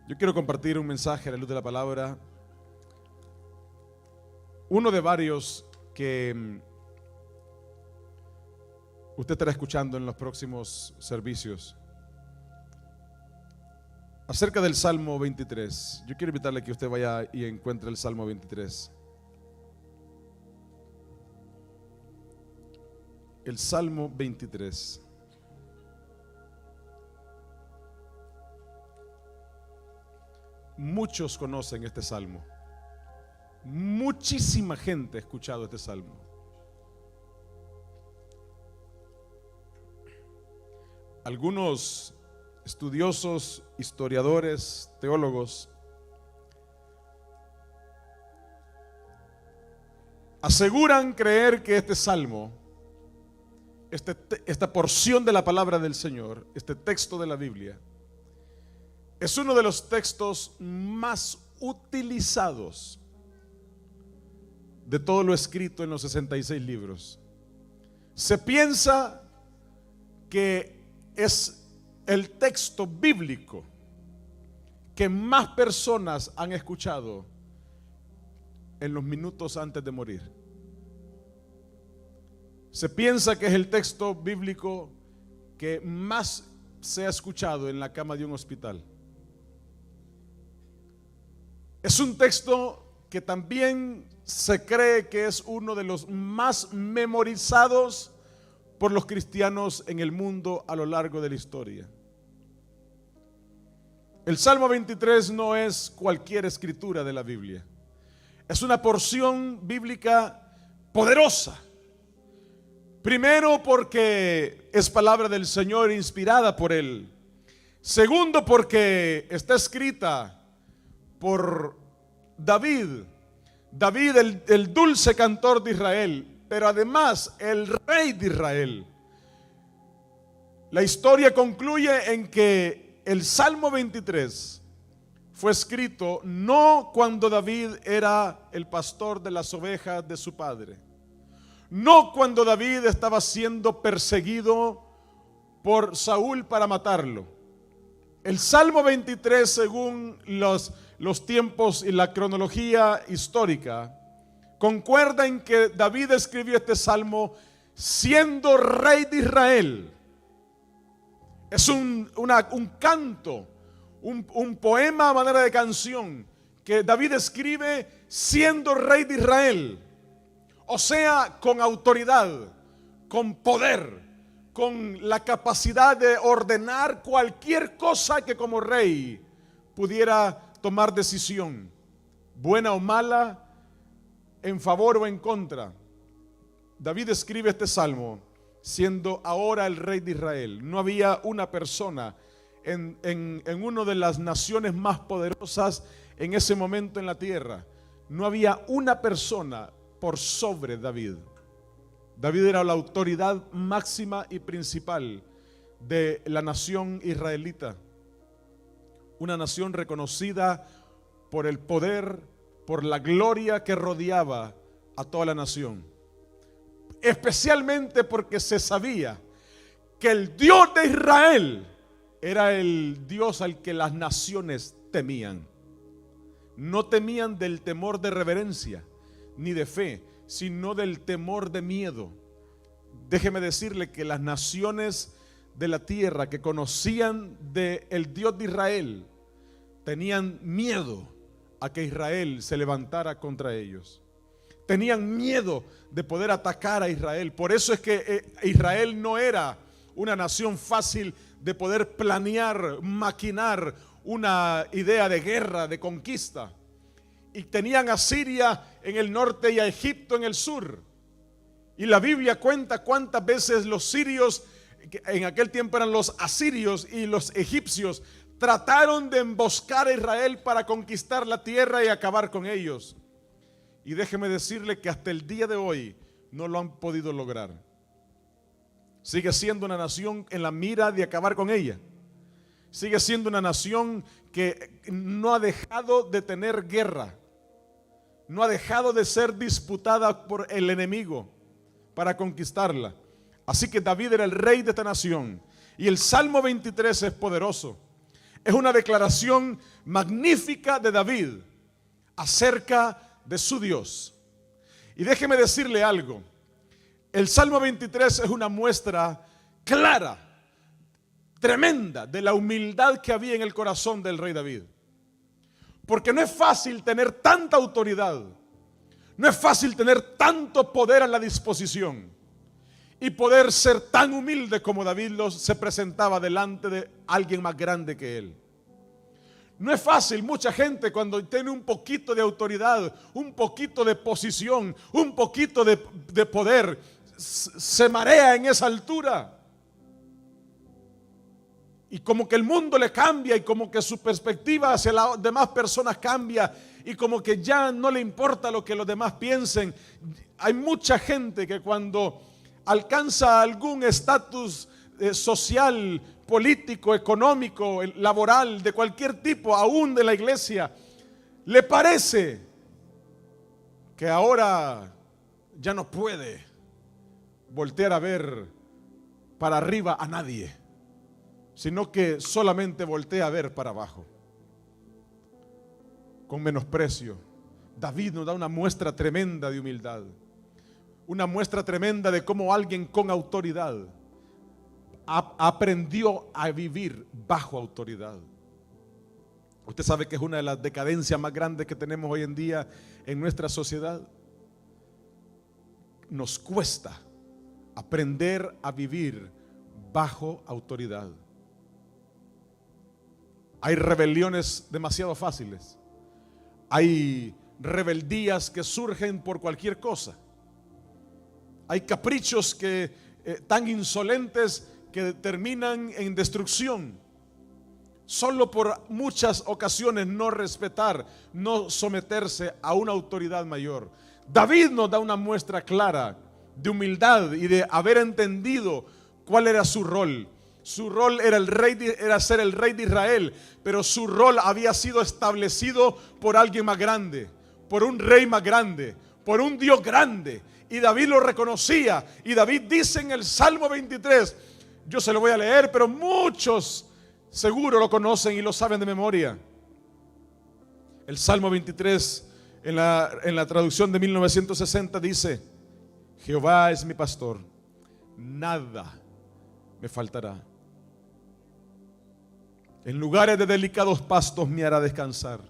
Yo quiero compartir un mensaje a la luz de la palabra, uno de varios que usted estará escuchando en los próximos servicios, acerca del Salmo 23. Yo quiero invitarle a que usted vaya y encuentre el Salmo 23. El Salmo 23. Muchos conocen este salmo. Muchísima gente ha escuchado este salmo. Algunos estudiosos, historiadores, teólogos aseguran creer que este salmo, esta porción de la palabra del Señor, este texto de la Biblia, es uno de los textos más utilizados de todo lo escrito en los 66 libros. Se piensa que es el texto bíblico que más personas han escuchado en los minutos antes de morir. Se piensa que es el texto bíblico que más se ha escuchado en la cama de un hospital. Es un texto que también se cree que es uno de los más memorizados por los cristianos en el mundo a lo largo de la historia. El Salmo 23 no es cualquier escritura de la Biblia. Es una porción bíblica poderosa. Primero, porque es palabra del Señor inspirada por Él. Segundo, porque está escrita por David, el dulce cantor de Israel, pero además el rey de Israel. La historia concluye en que el Salmo 23 fue escrito no cuando David era el pastor de las ovejas de su padre, no cuando David estaba siendo perseguido por Saúl para matarlo. El Salmo 23, según los tiempos y la cronología histórica, concuerda en que David escribió este salmo siendo rey de Israel. Es un canto, un poema a manera de canción que David escribe siendo rey de Israel. O sea, con autoridad, con poder, con la capacidad de ordenar cualquier cosa que como rey pudiera tomar decisión, buena o mala, en favor o en contra. David escribe este salmo siendo ahora el rey de Israel. No había una persona en una de las naciones más poderosas en ese momento en la tierra. No había una persona por sobre David. David era la autoridad máxima y principal de la nación israelita. Una nación reconocida por el poder, por la gloria que rodeaba a toda la nación. Especialmente porque se sabía que el Dios de Israel era el Dios al que las naciones temían. No temían del temor de reverencia ni de fe, sino del temor de miedo. Déjeme decirle que las naciones de la tierra que conocían del Dios de Israel tenían miedo a que Israel se levantara contra ellos. Tenían miedo de poder atacar a Israel. Por eso es que Israel no era una nación fácil de poder planear, maquinar una idea de guerra, de conquista. Y tenían a Siria en el norte y a Egipto en el sur. Y la Biblia cuenta cuántas veces los sirios, que en aquel tiempo eran los asirios, y los egipcios trataron de emboscar a Israel para conquistar la tierra y acabar con ellos. Y déjeme decirle que hasta el día de hoy no lo han podido lograr. Sigue siendo una nación en la mira de acabar con ella. Sigue siendo una nación que no ha dejado de tener guerra. No ha dejado de ser disputada por el enemigo para conquistarla. Así que David era el rey de esta nación. Y el Salmo 23 es poderoso. Es una declaración magnífica de David acerca de su Dios. Y déjeme decirle algo. El Salmo 23 es una muestra clara, tremenda, de la humildad que había en el corazón del rey David. Porque no es fácil tener tanta autoridad, no es fácil tener tanto poder a la disposición y poder ser tan humilde como David se presentaba delante de alguien más grande que él. No es fácil. Mucha gente, cuando tiene un poquito de autoridad, un poquito de posición, un poquito de poder, se marea en esa altura. Y como que el mundo le cambia, y como que su perspectiva hacia las demás personas cambia, y como que ya no le importa lo que los demás piensen. Hay mucha gente que cuando alcanza algún estatus social, político, económico, laboral, de cualquier tipo, aún de la iglesia, le parece que ahora ya no puede voltear a ver para arriba a nadie, sino que solamente voltea a ver para abajo, con menosprecio. David nos da una muestra tremenda de humildad, una muestra tremenda de cómo alguien con autoridad aprendió a vivir bajo autoridad. Usted sabe que es una de las decadencias más grandes que tenemos hoy en día en nuestra sociedad. Nos cuesta aprender a vivir bajo autoridad. Hay rebeliones demasiado fáciles. Hay rebeldías que surgen por cualquier cosa. Hay caprichos que tan insolentes que terminan en destrucción, solo por muchas ocasiones no respetar, no someterse a una autoridad mayor. David nos da una muestra clara de humildad y de haber entendido cuál era su rol. Su rol era era ser el rey de Israel, pero su rol había sido establecido por alguien más grande, por un rey más grande, por un Dios grande. Y David lo reconocía. Y David dice en el Salmo 23, yo se lo voy a leer, pero muchos seguro lo conocen y lo saben de memoria. El Salmo 23 en la traducción de 1960 dice: Jehová es mi pastor, nada me faltará. En lugares de delicados pastos me hará descansar.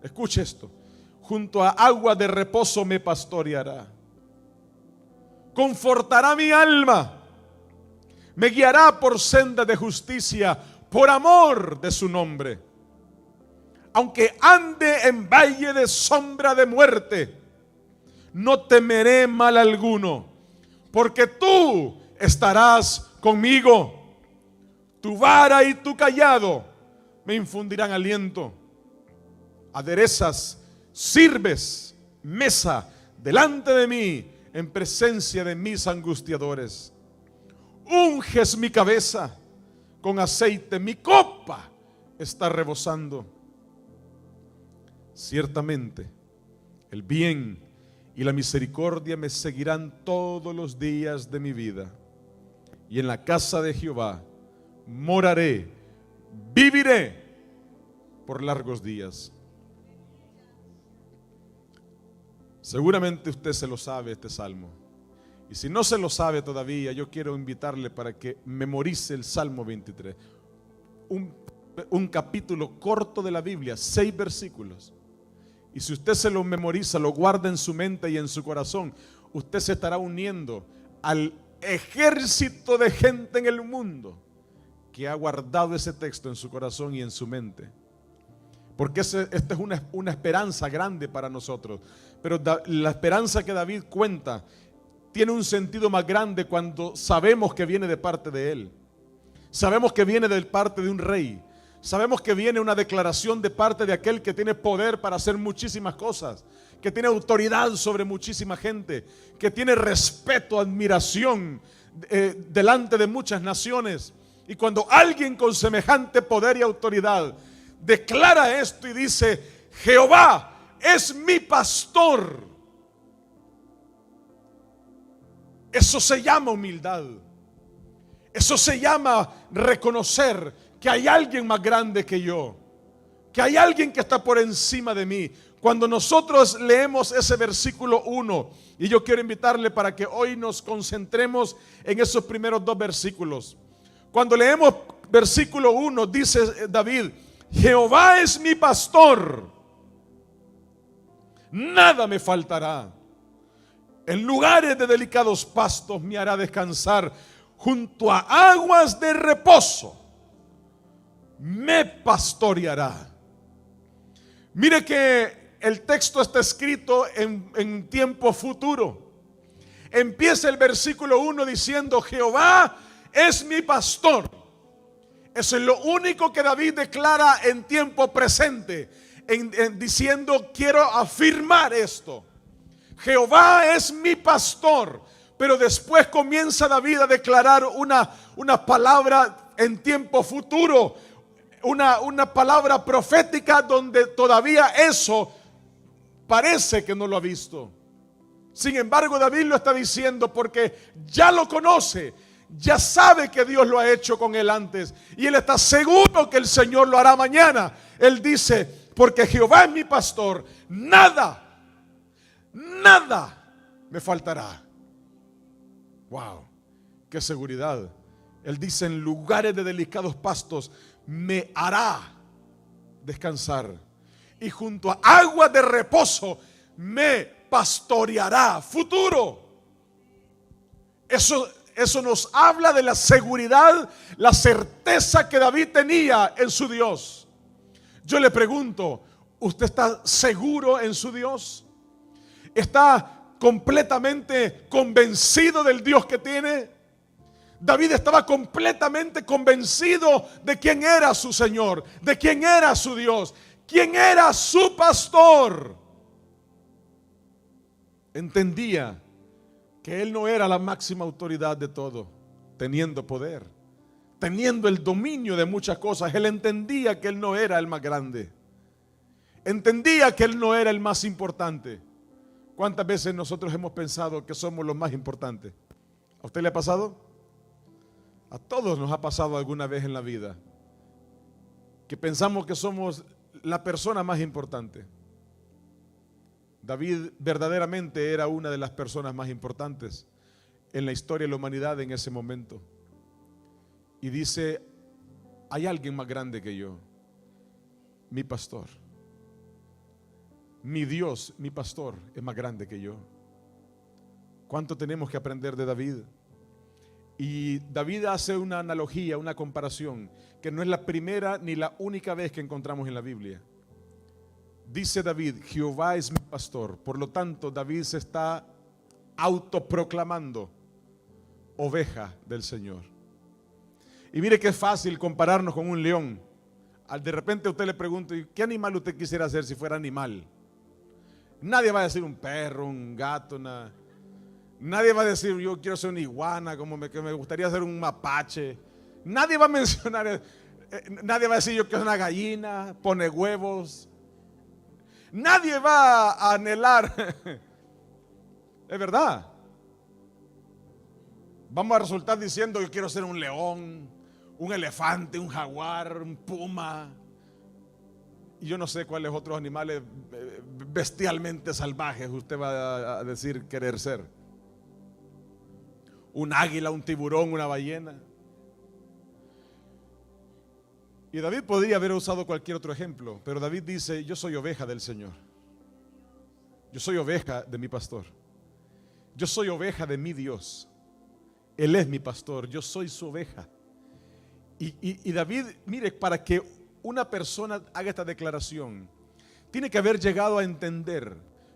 Escuche esto: junto a agua de reposo me pastoreará. Confortará mi alma. Me guiará por senda de justicia, por amor de su nombre. Aunque ande en valle de sombra de muerte, no temeré mal alguno, porque tú estarás conmigo. Tu vara y tu cayado me infundirán aliento. Aderezas, sirves mesa delante de mí en presencia de mis angustiadores. Unges mi cabeza con aceite, mi copa está rebosando. Ciertamente el bien y la misericordia me seguirán todos los días de mi vida, y en la casa de Jehová moraré, viviré por largos días. Seguramente usted se lo sabe este salmo, y si no se lo sabe todavía, yo quiero invitarle para que memorice el Salmo 23, un capítulo corto de la Biblia, 6 versículos. Y si usted se lo memoriza, lo guarda en su mente y en su corazón, usted se estará uniendo al ejército de gente en el mundo que ha guardado ese texto en su corazón y en su mente. Porque esta es una esperanza grande para nosotros. Pero la esperanza que David cuenta tiene un sentido más grande cuando sabemos que viene de parte de él. Sabemos que viene de parte de un rey. Sabemos que viene una declaración de parte de aquel que tiene poder para hacer muchísimas cosas, que tiene autoridad sobre muchísima gente, que tiene respeto, admiración delante de muchas naciones. Y cuando alguien con semejante poder y autoridad declara esto y dice: Jehová es mi pastor, eso se llama humildad. Eso se llama reconocer que hay alguien más grande que yo, que hay alguien que está por encima de mí. Cuando nosotros leemos ese versículo 1, y yo quiero invitarle para que hoy nos concentremos en esos primeros dos versículos. Cuando leemos versículo 1, dice David: Jehová es mi pastor, nada me faltará. En lugares de delicados pastos me hará descansar, junto a aguas de reposo me pastoreará. Mire que el texto está escrito en tiempo futuro. Empieza el versículo 1 diciendo: Jehová es mi pastor. Eso es lo único que David declara en tiempo presente, diciendo: quiero afirmar esto. Jehová es mi pastor. Pero después comienza David a declarar una palabra en tiempo futuro, una palabra profética donde todavía eso parece que no lo ha visto. Sin embargo, David lo está diciendo porque ya lo conoce, ya sabe que Dios lo ha hecho con él antes y él está seguro que el Señor lo hará mañana. Él dice: porque Jehová es mi pastor, nada me faltará. Wow, qué seguridad. Él dice: en lugares de delicados pastos me hará descansar, y junto a aguas de reposo me pastoreará. Futuro. Eso nos habla de la seguridad, la certeza que David tenía en su Dios. Yo le pregunto: ¿usted está seguro en su Dios? ¿Está completamente convencido del Dios que tiene? David estaba completamente convencido de quién era su Señor, de quién era su Dios, quién era su pastor. Entendía que él no era la máxima autoridad de todo, teniendo poder, teniendo el dominio de muchas cosas. Él entendía que él no era el más grande, entendía que él no era el más importante. ¿Cuántas veces nosotros hemos pensado que somos los más importantes? ¿A usted le ha pasado? A todos nos ha pasado alguna vez en la vida que pensamos que somos la persona más importante. David verdaderamente era una de las personas más importantes en la historia de la humanidad en ese momento. Y dice: hay alguien más grande que yo, mi pastor. Mi Dios, mi pastor, es más grande que yo. ¿Cuánto tenemos que aprender de David? Y David hace una analogía, una comparación, que no es la primera ni la única vez que encontramos en la Biblia. Dice David: Jehová es mi pastor. Por lo tanto, David se está autoproclamando oveja del Señor. Y mire que es fácil compararnos con un león. De repente a usted le pregunta: ¿qué animal usted quisiera ser si fuera animal? Nadie va a decir un perro, un gato, nada. Nadie va a decir: yo quiero ser una iguana, que me gustaría ser un mapache. Nadie va a mencionar, nadie va a decir: yo quiero una gallina, pone huevos. Nadie va a anhelar. Es verdad. Vamos a resultar diciendo: yo quiero ser un león, un elefante, un jaguar, un puma. Y yo no sé cuáles otros animales bestialmente salvajes usted va a decir querer ser. Un águila, un tiburón, una ballena. Y David podría haber usado cualquier otro ejemplo, pero David dice: yo soy oveja del Señor. Yo soy oveja de mi pastor. Yo soy oveja de mi Dios. Él es mi pastor, yo soy su oveja. Y David, mire, para que una persona haga esta declaración, tiene que haber llegado a entender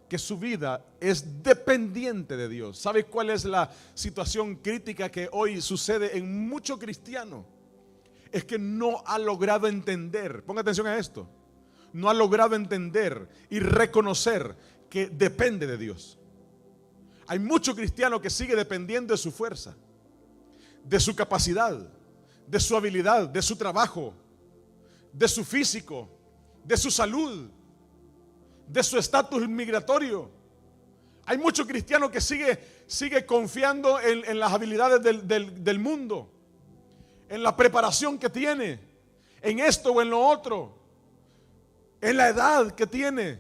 que su vida es dependiente de Dios. ¿Sabe cuál es la situación crítica que hoy sucede en muchos cristianos? Es que no ha logrado entender, ponga atención a esto, no ha logrado entender y reconocer que depende de Dios. Hay muchos cristianos que siguen dependiendo de su fuerza, de su capacidad, de su habilidad, de su trabajo, de su físico, de su salud, de su estatus migratorio. Hay muchos cristianos que sigue confiando en las habilidades del mundo, en la preparación que tiene, en esto o en lo otro, en la edad que tiene,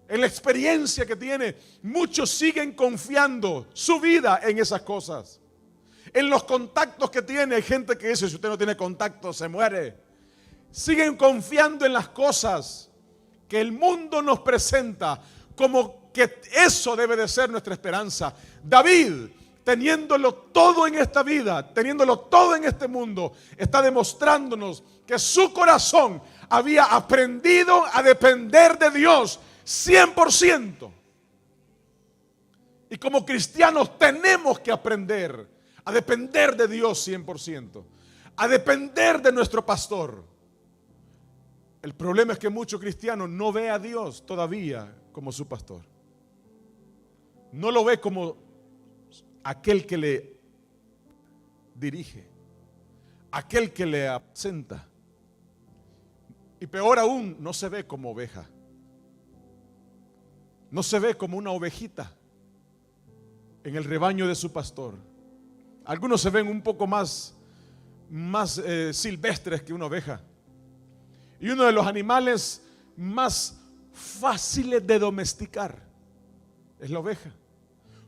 en la experiencia que tiene. Muchos siguen confiando su vida en esas cosas, en los contactos que tiene. Hay gente que dice: si usted no tiene contactos, se muere. Siguen confiando en las cosas que el mundo nos presenta como que eso debe de ser nuestra esperanza. David, teniéndolo todo en esta vida, teniéndolo todo en este mundo, está demostrándonos que su corazón había aprendido a depender de Dios 100%. Y como cristianos tenemos que aprender a depender de Dios 100%, a depender de nuestro pastor. El problema es que muchos cristianos no ven a Dios todavía como su pastor. No lo ve como aquel que le dirige, aquel que le apacenta. Y peor aún, no se ve como oveja. No se ve como una ovejita en el rebaño de su pastor. Algunos se ven un poco más silvestres que una oveja. Y uno de los animales más fáciles de domesticar es la oveja,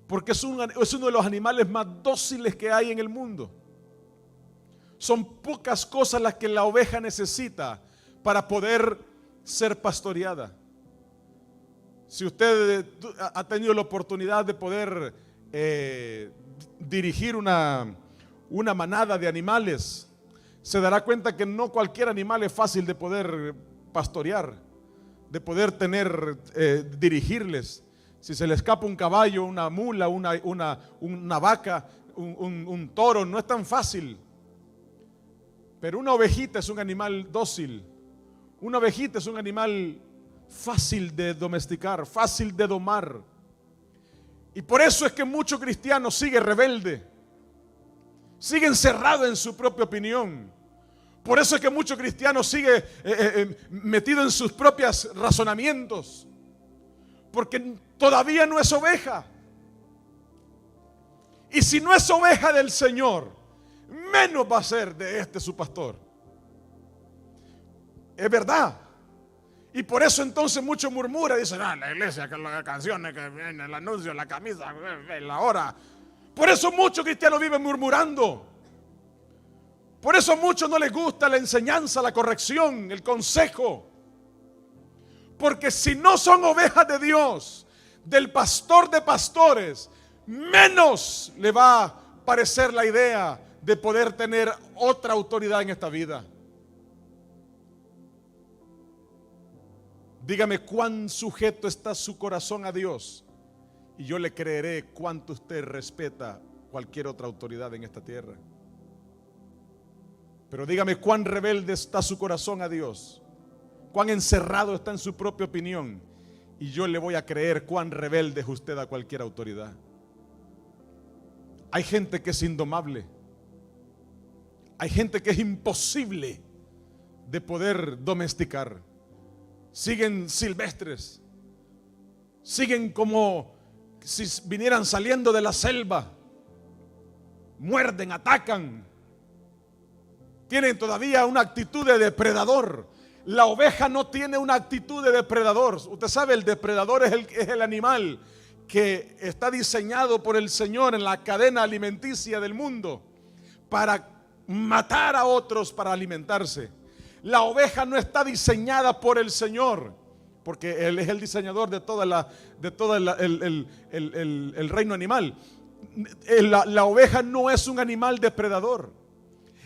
porque es uno de los animales más dóciles que hay en el mundo. Son pocas cosas las que la oveja necesita para poder ser pastoreada. Si usted ha tenido la oportunidad de poder dirigir una manada de animales, se dará cuenta que no cualquier animal es fácil de poder pastorear, de poder dirigirles. Si se le escapa un caballo, una mula, una vaca, un toro, no es tan fácil. Pero una ovejita es un animal dócil. Una ovejita es un animal fácil de domesticar, fácil de domar. Y por eso es que muchos cristianos siguen rebeldes, siguen cerrados en su propia opinión. Por eso es que muchos cristianos siguen metidos en sus propios razonamientos, porque todavía no es oveja. Y si no es oveja del Señor, menos va a ser de su pastor. Es verdad. Y por eso entonces muchos murmuran, dicen: la iglesia, que las canciones, que viene el anuncio, la camisa, la hora. Por eso muchos cristianos viven murmurando. Por eso a muchos no les gusta la enseñanza, la corrección, el consejo. Porque si no son ovejas de Dios, del pastor de pastores, menos le va a parecer la idea de poder tener otra autoridad en esta vida. Dígame cuán sujeto está su corazón a Dios, y yo le creeré cuánto usted respeta cualquier otra autoridad en esta tierra. Pero dígame cuán rebelde está su corazón a Dios, cuán encerrado está en su propia opinión, y yo le voy a creer cuán rebelde es usted a cualquier autoridad. Hay gente que es indomable, hay gente que es imposible de poder domesticar. Siguen silvestres, siguen como si vinieran saliendo de la selva, muerden, atacan, tienen todavía una actitud de depredador. La oveja no tiene una actitud de depredador. Usted sabe, el depredador es el animal que está diseñado por el Señor en la cadena alimenticia del mundo para matar a otros para alimentarse. La oveja no está diseñada por el Señor, porque Él es el diseñador de todo el reino animal. La oveja no es un animal depredador.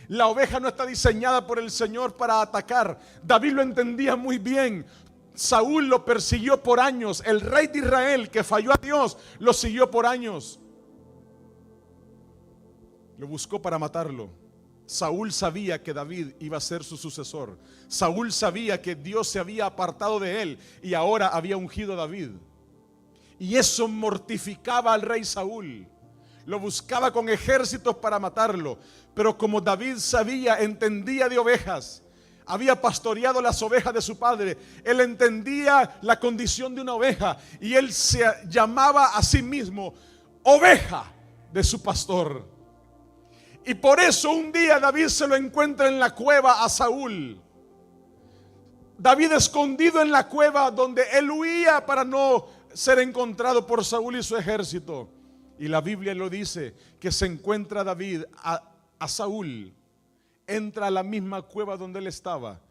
La oveja no está diseñada por el Señor para atacar. David lo entendía muy bien. Saúl lo persiguió por años. El rey de Israel, que falló a Dios, lo siguió por años. Lo buscó para matarlo. Saúl sabía que David iba a ser su sucesor. Saúl sabía que Dios se había apartado de él y ahora había ungido a David. Y eso mortificaba al rey Saúl. Lo buscaba con ejércitos para matarlo. Pero como David sabía, entendía de ovejas, había pastoreado las ovejas de su padre, él entendía la condición de una oveja y él se llamaba a sí mismo oveja de su pastor. Y por eso un día David se lo encuentra en la cueva a Saúl. David escondido en la cueva donde él huía para no ser encontrado por Saúl y su ejército. Y la Biblia lo dice, que se encuentra David a Saúl. Entra a la misma cueva donde él estaba.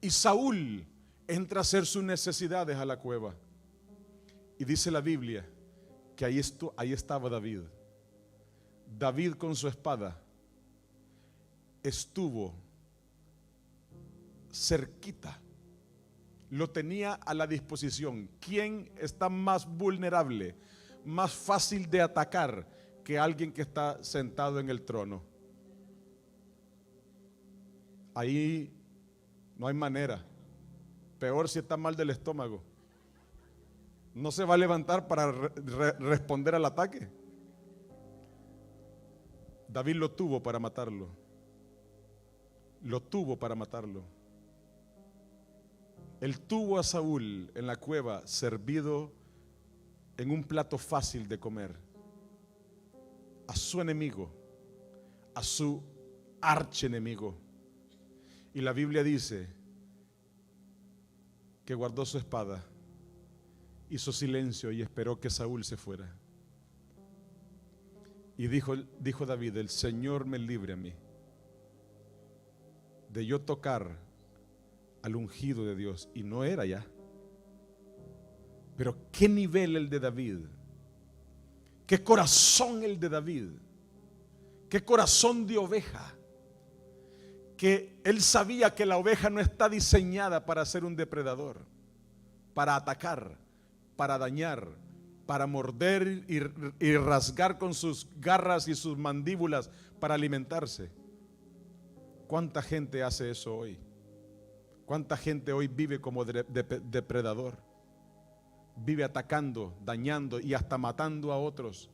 Y Saúl entra a hacer sus necesidades a la cueva. Y dice la Biblia que ahí estaba David. David con su espada estuvo cerquita. Lo tenía a la disposición. ¿Quién está más vulnerable, más fácil de atacar que alguien que está sentado en el trono? Ahí no hay manera. Peor si está mal del estómago. No se va a levantar para responder al ataque. David lo tuvo para matarlo. Lo tuvo para matarlo. Él tuvo a Saúl en la cueva servido en un plato fácil de comer. A su enemigo, a su archienemigo. Y la Biblia dice que guardó su espada, hizo silencio y esperó que Saúl se fuera. Y dijo David: el Señor me libre a mí de yo tocar al ungido de Dios. Y no era ya. Pero qué nivel el de David, qué corazón el de David, qué corazón de oveja, que él sabía que la oveja no está diseñada para ser un depredador, para atacar, para dañar, para morder y rasgar con sus garras y sus mandíbulas para alimentarse. ¿Cuánta gente hace eso hoy? ¿Cuánta gente hoy vive como depredador? Vive atacando, dañando y hasta matando a otros,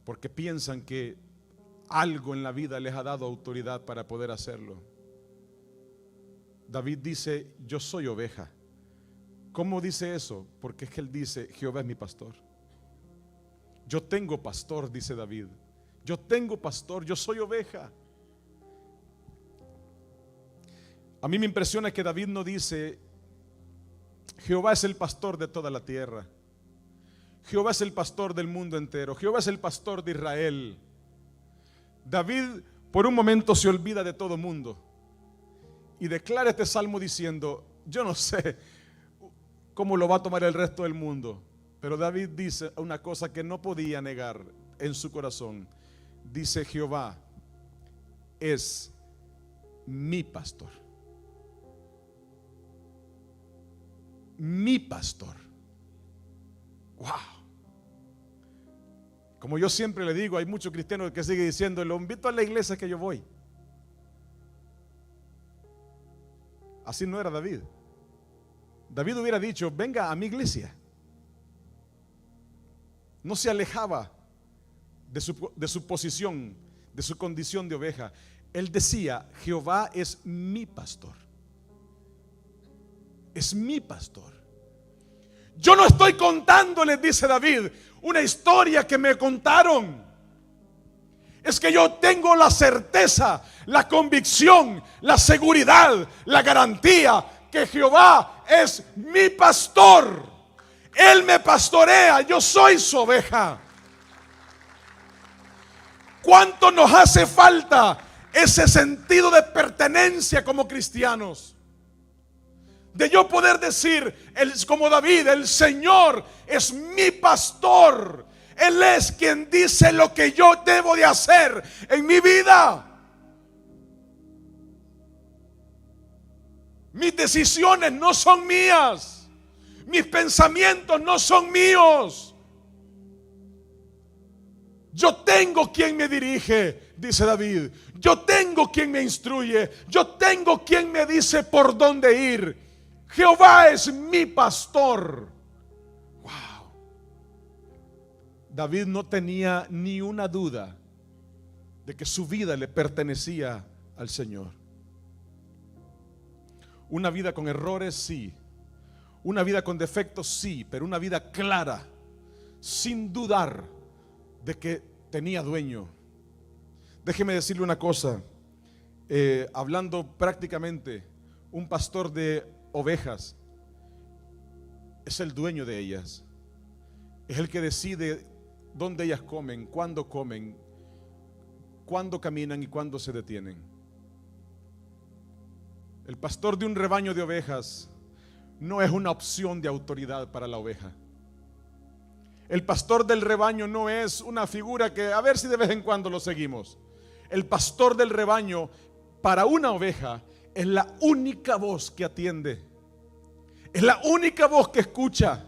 porque piensan que algo en la vida les ha dado autoridad para poder hacerlo. David dice: yo soy oveja. ¿Cómo dice eso? Porque es que él dice: Jehová es mi pastor. Yo tengo pastor, dice David. Yo tengo pastor, yo soy oveja. A mí me impresiona que David no dice: Jehová es el pastor de toda la tierra. Jehová es el pastor del mundo entero. Jehová es el pastor de Israel. David por un momento se olvida de todo mundo y declara este salmo diciendo: yo no sé cómo lo va a tomar el resto del mundo, pero David dice una cosa que no podía negar en su corazón. Dice: Jehová es mi pastor. Mi pastor. Wow. Como yo siempre le digo, hay muchos cristianos que siguen diciendo: lo invito a la iglesia que yo voy. Así no era David. David hubiera dicho: venga a mi iglesia. No se alejaba de su posición, de su condición de oveja. Él decía: Jehová es mi pastor. Es mi pastor. Yo no estoy contándoles, dice David, una historia que me contaron. Es que yo tengo la certeza, la convicción, la seguridad, la garantía que Jehová es mi pastor. Él me pastorea, yo soy su oveja. ¿Cuánto nos hace falta ese sentido de pertenencia como cristianos? De yo poder decir, como David: el Señor es mi pastor. Él es quien dice lo que yo debo de hacer en mi vida. Mis decisiones no son mías. Mis pensamientos no son míos. Yo tengo quien me dirige, dice David. Yo tengo quien me instruye. Yo tengo quien me dice por dónde ir. Jehová es mi pastor. Wow. David no tenía ni una duda de que su vida le pertenecía al Señor. Una vida con errores, sí. Una vida con defectos, sí. Pero una vida clara, sin dudar de que tenía dueño, Déjeme decirle una cosa, hablando prácticamente, un pastor de ovejas es el dueño de ellas, es el que decide dónde ellas comen, cuándo caminan y cuándo se detienen. El pastor de un rebaño de ovejas no es una opción de autoridad para la oveja. El pastor del rebaño no es una figura que a ver si de vez en cuando lo seguimos. El pastor del rebaño para una oveja es la única voz que atiende, es la única voz que escucha,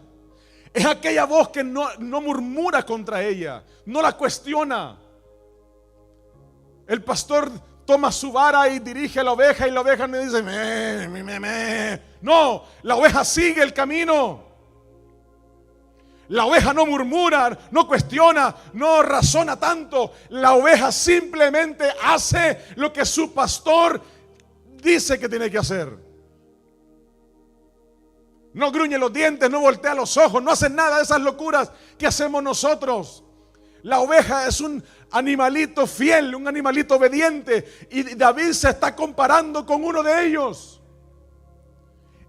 es aquella voz que no murmura contra ella, no la cuestiona. El pastor toma su vara y dirige a la oveja y la oveja me dice no, la oveja sigue el camino. La oveja no murmura, no cuestiona, no razona tanto. La oveja simplemente hace lo que su pastor dice que tiene que hacer. No gruñe los dientes, no voltea los ojos, no hace nada de esas locuras que hacemos nosotros. La oveja es un animalito fiel, un animalito obediente, y David se está comparando con uno de ellos.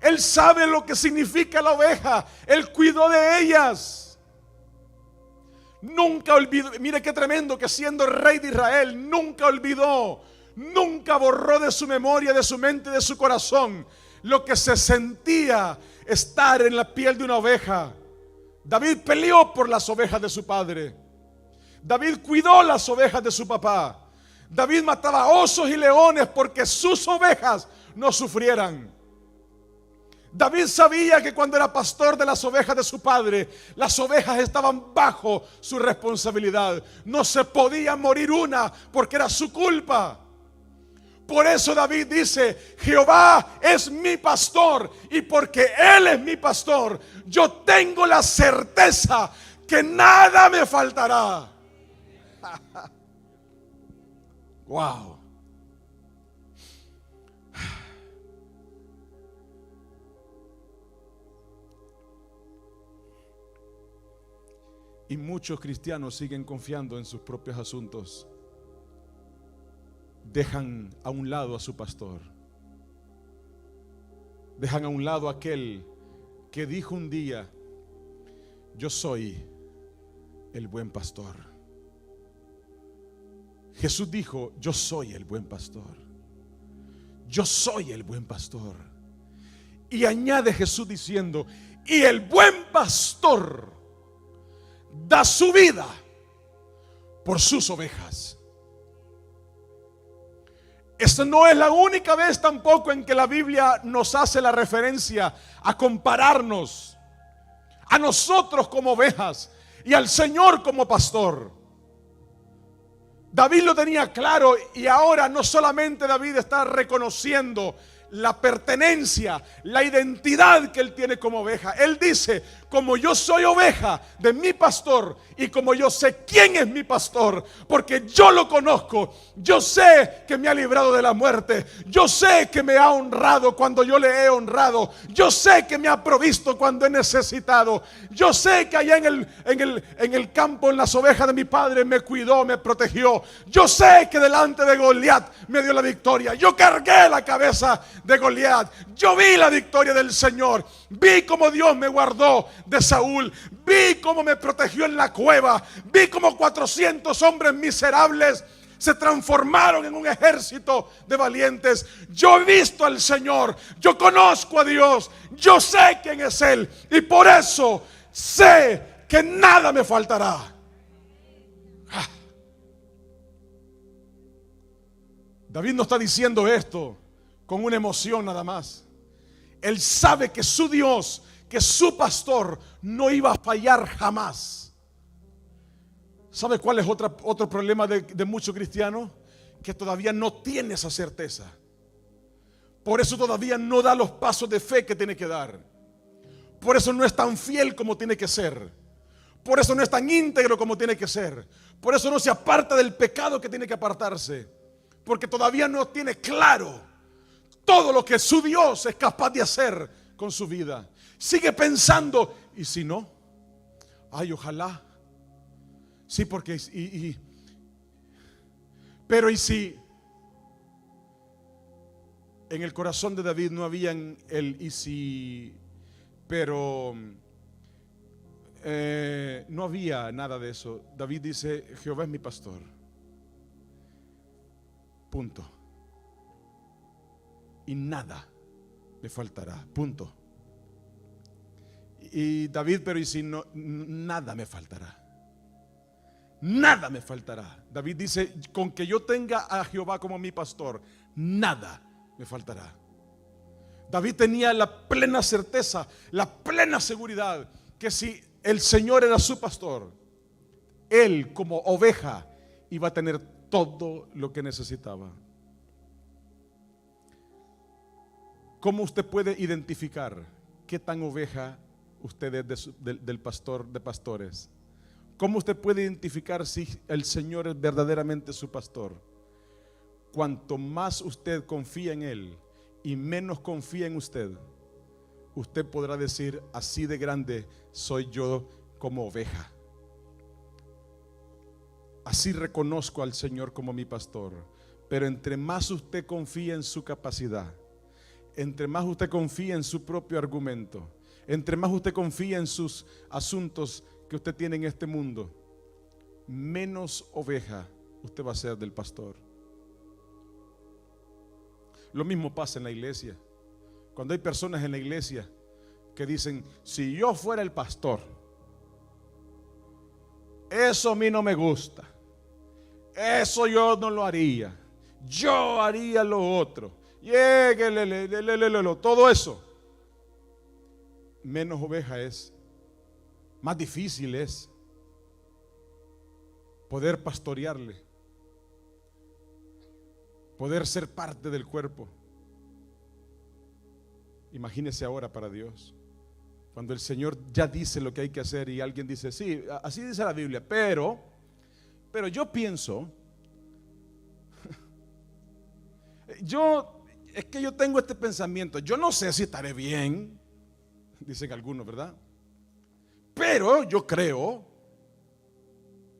Él sabe lo que significa la oveja. Él cuidó de ellas. Nunca olvidó. Mire qué tremendo que siendo rey de Israel, nunca olvidó, nunca borró de su memoria, de su mente, de su corazón lo que se sentía estar en la piel de una oveja. David peleó por las ovejas de su padre. David cuidó las ovejas de su papá. David mataba osos y leones porque sus ovejas no sufrieran. David sabía que cuando era pastor de las ovejas de su padre, las ovejas estaban bajo su responsabilidad. No se podía morir una porque era su culpa. Por eso David dice: Jehová es mi pastor, y porque Él es mi pastor, yo tengo la certeza que nada me faltará. Wow. Y muchos cristianos siguen confiando en sus propios asuntos. Dejan a un lado a su pastor. Dejan a un lado a aquel que dijo un día: yo soy el buen pastor. Jesús dijo: yo soy el buen pastor. Yo soy el buen pastor. Y añade Jesús diciendo: y el buen pastor da su vida por sus ovejas. Esta no es la única vez tampoco en que la Biblia nos hace la referencia a compararnos a nosotros como ovejas y al Señor como pastor. David lo tenía claro, y ahora no solamente David está reconociendo la pertenencia, la identidad que él tiene como oveja. Él dice: como yo soy oveja de mi pastor, y como yo sé quién es mi pastor, porque yo lo conozco, yo sé que me ha librado de la muerte, yo sé que me ha honrado cuando yo le he honrado, yo sé que me ha provisto cuando he necesitado, yo sé que allá en el campo, en las ovejas de mi padre, me cuidó, me protegió, yo sé que delante de Goliat me dio la victoria, yo cargué la cabeza de Goliat, yo vi la victoria del Señor, vi cómo Dios me guardó de Saúl, vi cómo me protegió en la cueva, vi cómo 400 hombres miserables se transformaron en un ejército de valientes. Yo he visto al Señor, yo conozco a Dios, yo sé quién es Él, y por eso sé que nada me faltará. David no está diciendo esto con una emoción nada más. Él sabe que su Dios, que su pastor, no iba a fallar jamás. ¿Sabe cuál es otro problema de muchos cristianos? Que todavía no tiene esa certeza. Por eso todavía no da los pasos de fe que tiene que dar. Por eso no es tan fiel como tiene que ser. Por eso no es tan íntegro como tiene que ser. Por eso no se aparta del pecado que tiene que apartarse. Porque todavía no tiene claro todo lo que su Dios es capaz de hacer con su vida. Sigue pensando: ¿y si no? Ay, ojalá. Sí, porque Pero ¿y si en el corazón de David no habían el y si, pero no había nada de eso? David dice: Jehová es mi pastor. Punto. Y nada me faltará. Punto. Y David, pero ¿y si no? Nada me faltará. Nada me faltará. David dice: con que yo tenga a Jehová como mi pastor, nada me faltará. David tenía la plena certeza, la plena seguridad que si el Señor era su pastor, él como oveja iba a tener todo lo que necesitaba. ¿Cómo usted puede identificar qué tan oveja usted es del pastor de pastores? ¿Cómo usted puede identificar si el Señor es verdaderamente su pastor? Cuanto más usted confía en Él y menos confía en usted, usted podrá decir: así de grande soy yo como oveja. Así reconozco al Señor como mi pastor. Pero entre más usted confía en su capacidad, entre más usted confía en su propio argumento, entre más usted confía en sus asuntos que usted tiene en este mundo, menos oveja usted va a ser del pastor. Lo mismo pasa en la iglesia. Cuando hay personas en la iglesia que dicen: si yo fuera el pastor, eso a mí no me gusta, eso yo no lo haría, yo haría lo otro, todo eso. Menos oveja es, más difícil es poder pastorearle, poder ser parte del cuerpo. Imagínese ahora para Dios, cuando el Señor ya dice lo que hay que hacer y alguien dice: sí, así dice la Biblia, pero yo pienso, es que yo tengo este pensamiento, yo no sé si estaré bien, dicen algunos, ¿verdad? Pero yo creo.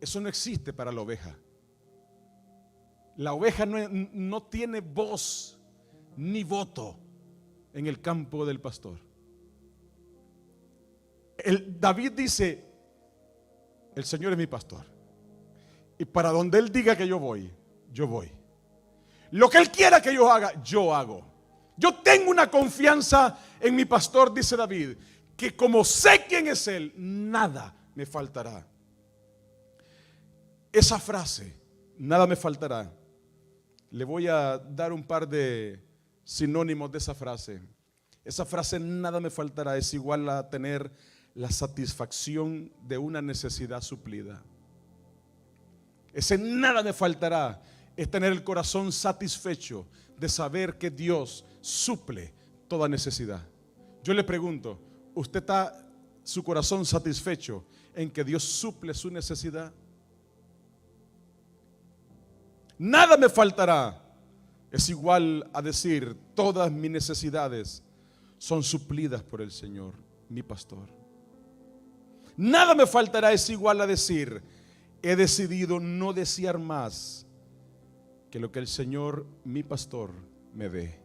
Eso no existe para la oveja. La oveja no tiene voz ni voto en el campo del pastor. David dice: el Señor es mi pastor, y para donde Él diga que yo voy, yo voy. Lo que Él quiera que yo haga, yo hago. Yo tengo una confianza en mi pastor, dice David, que como sé quién es Él, nada me faltará. Esa frase, nada me faltará, le voy a dar un par de sinónimos de esa frase. Esa frase, nada me faltará, es igual a tener la satisfacción de una necesidad suplida. Ese nada me faltará es tener el corazón satisfecho de saber que Dios suple toda necesidad. Yo le pregunto: ¿usted está su corazón satisfecho en que Dios suple su necesidad? Nada me faltará es igual a decir: todas mis necesidades son suplidas por el Señor, mi pastor. Nada me faltará es igual a decir: he decidido no desear más que lo que el Señor, mi pastor, me dé.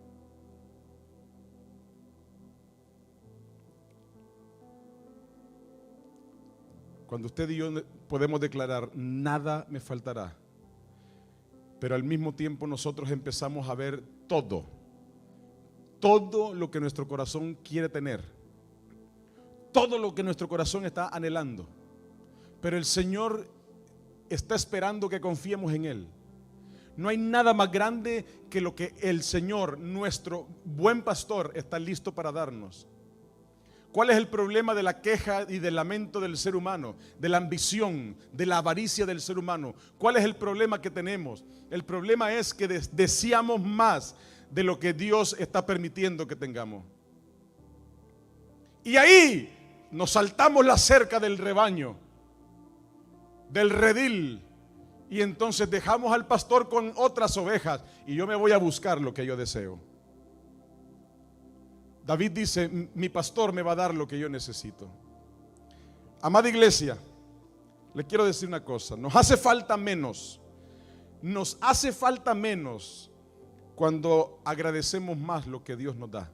Cuando usted y yo podemos declarar: nada me faltará, pero al mismo tiempo nosotros empezamos a ver todo lo que nuestro corazón quiere tener, todo lo que nuestro corazón está anhelando, pero el Señor está esperando que confiemos en Él. No hay nada más grande que lo que el Señor, nuestro buen pastor, está listo para darnos. ¿Cuál es el problema de la queja y del lamento del ser humano? De la ambición, de la avaricia del ser humano. ¿Cuál es el problema que tenemos? El problema es que deseamos más de lo que Dios está permitiendo que tengamos. Y ahí nos saltamos la cerca del rebaño, del redil, y entonces dejamos al pastor con otras ovejas y yo me voy a buscar lo que yo deseo. David dice: mi pastor me va a dar lo que yo necesito. Amada iglesia, le quiero decir una cosa: nos hace falta menos nos hace falta menos cuando agradecemos más lo que Dios nos da.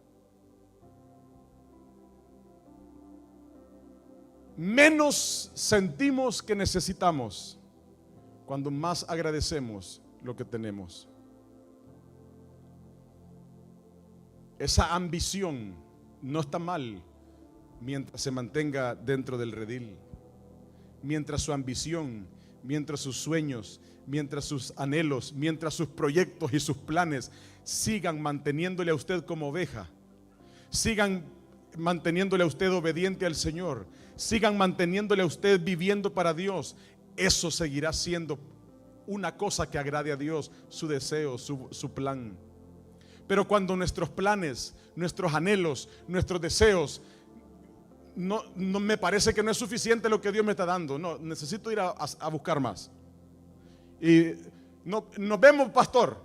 Menos sentimos que necesitamos cuando más agradecemos lo que tenemos. Esa ambición no está mal mientras se mantenga dentro del redil. Mientras su ambición, mientras sus sueños, mientras sus anhelos, mientras sus proyectos y sus planes sigan manteniéndole a usted como oveja, sigan manteniéndole a usted obediente al Señor, sigan manteniéndole a usted viviendo para Dios, eso seguirá siendo una cosa que agrade a Dios, su deseo, su plan. Pero cuando nuestros planes, nuestros anhelos, nuestros deseos, no me parece que no es suficiente lo que Dios me está dando, no, necesito ir a buscar más. Y no, nos vemos, pastor,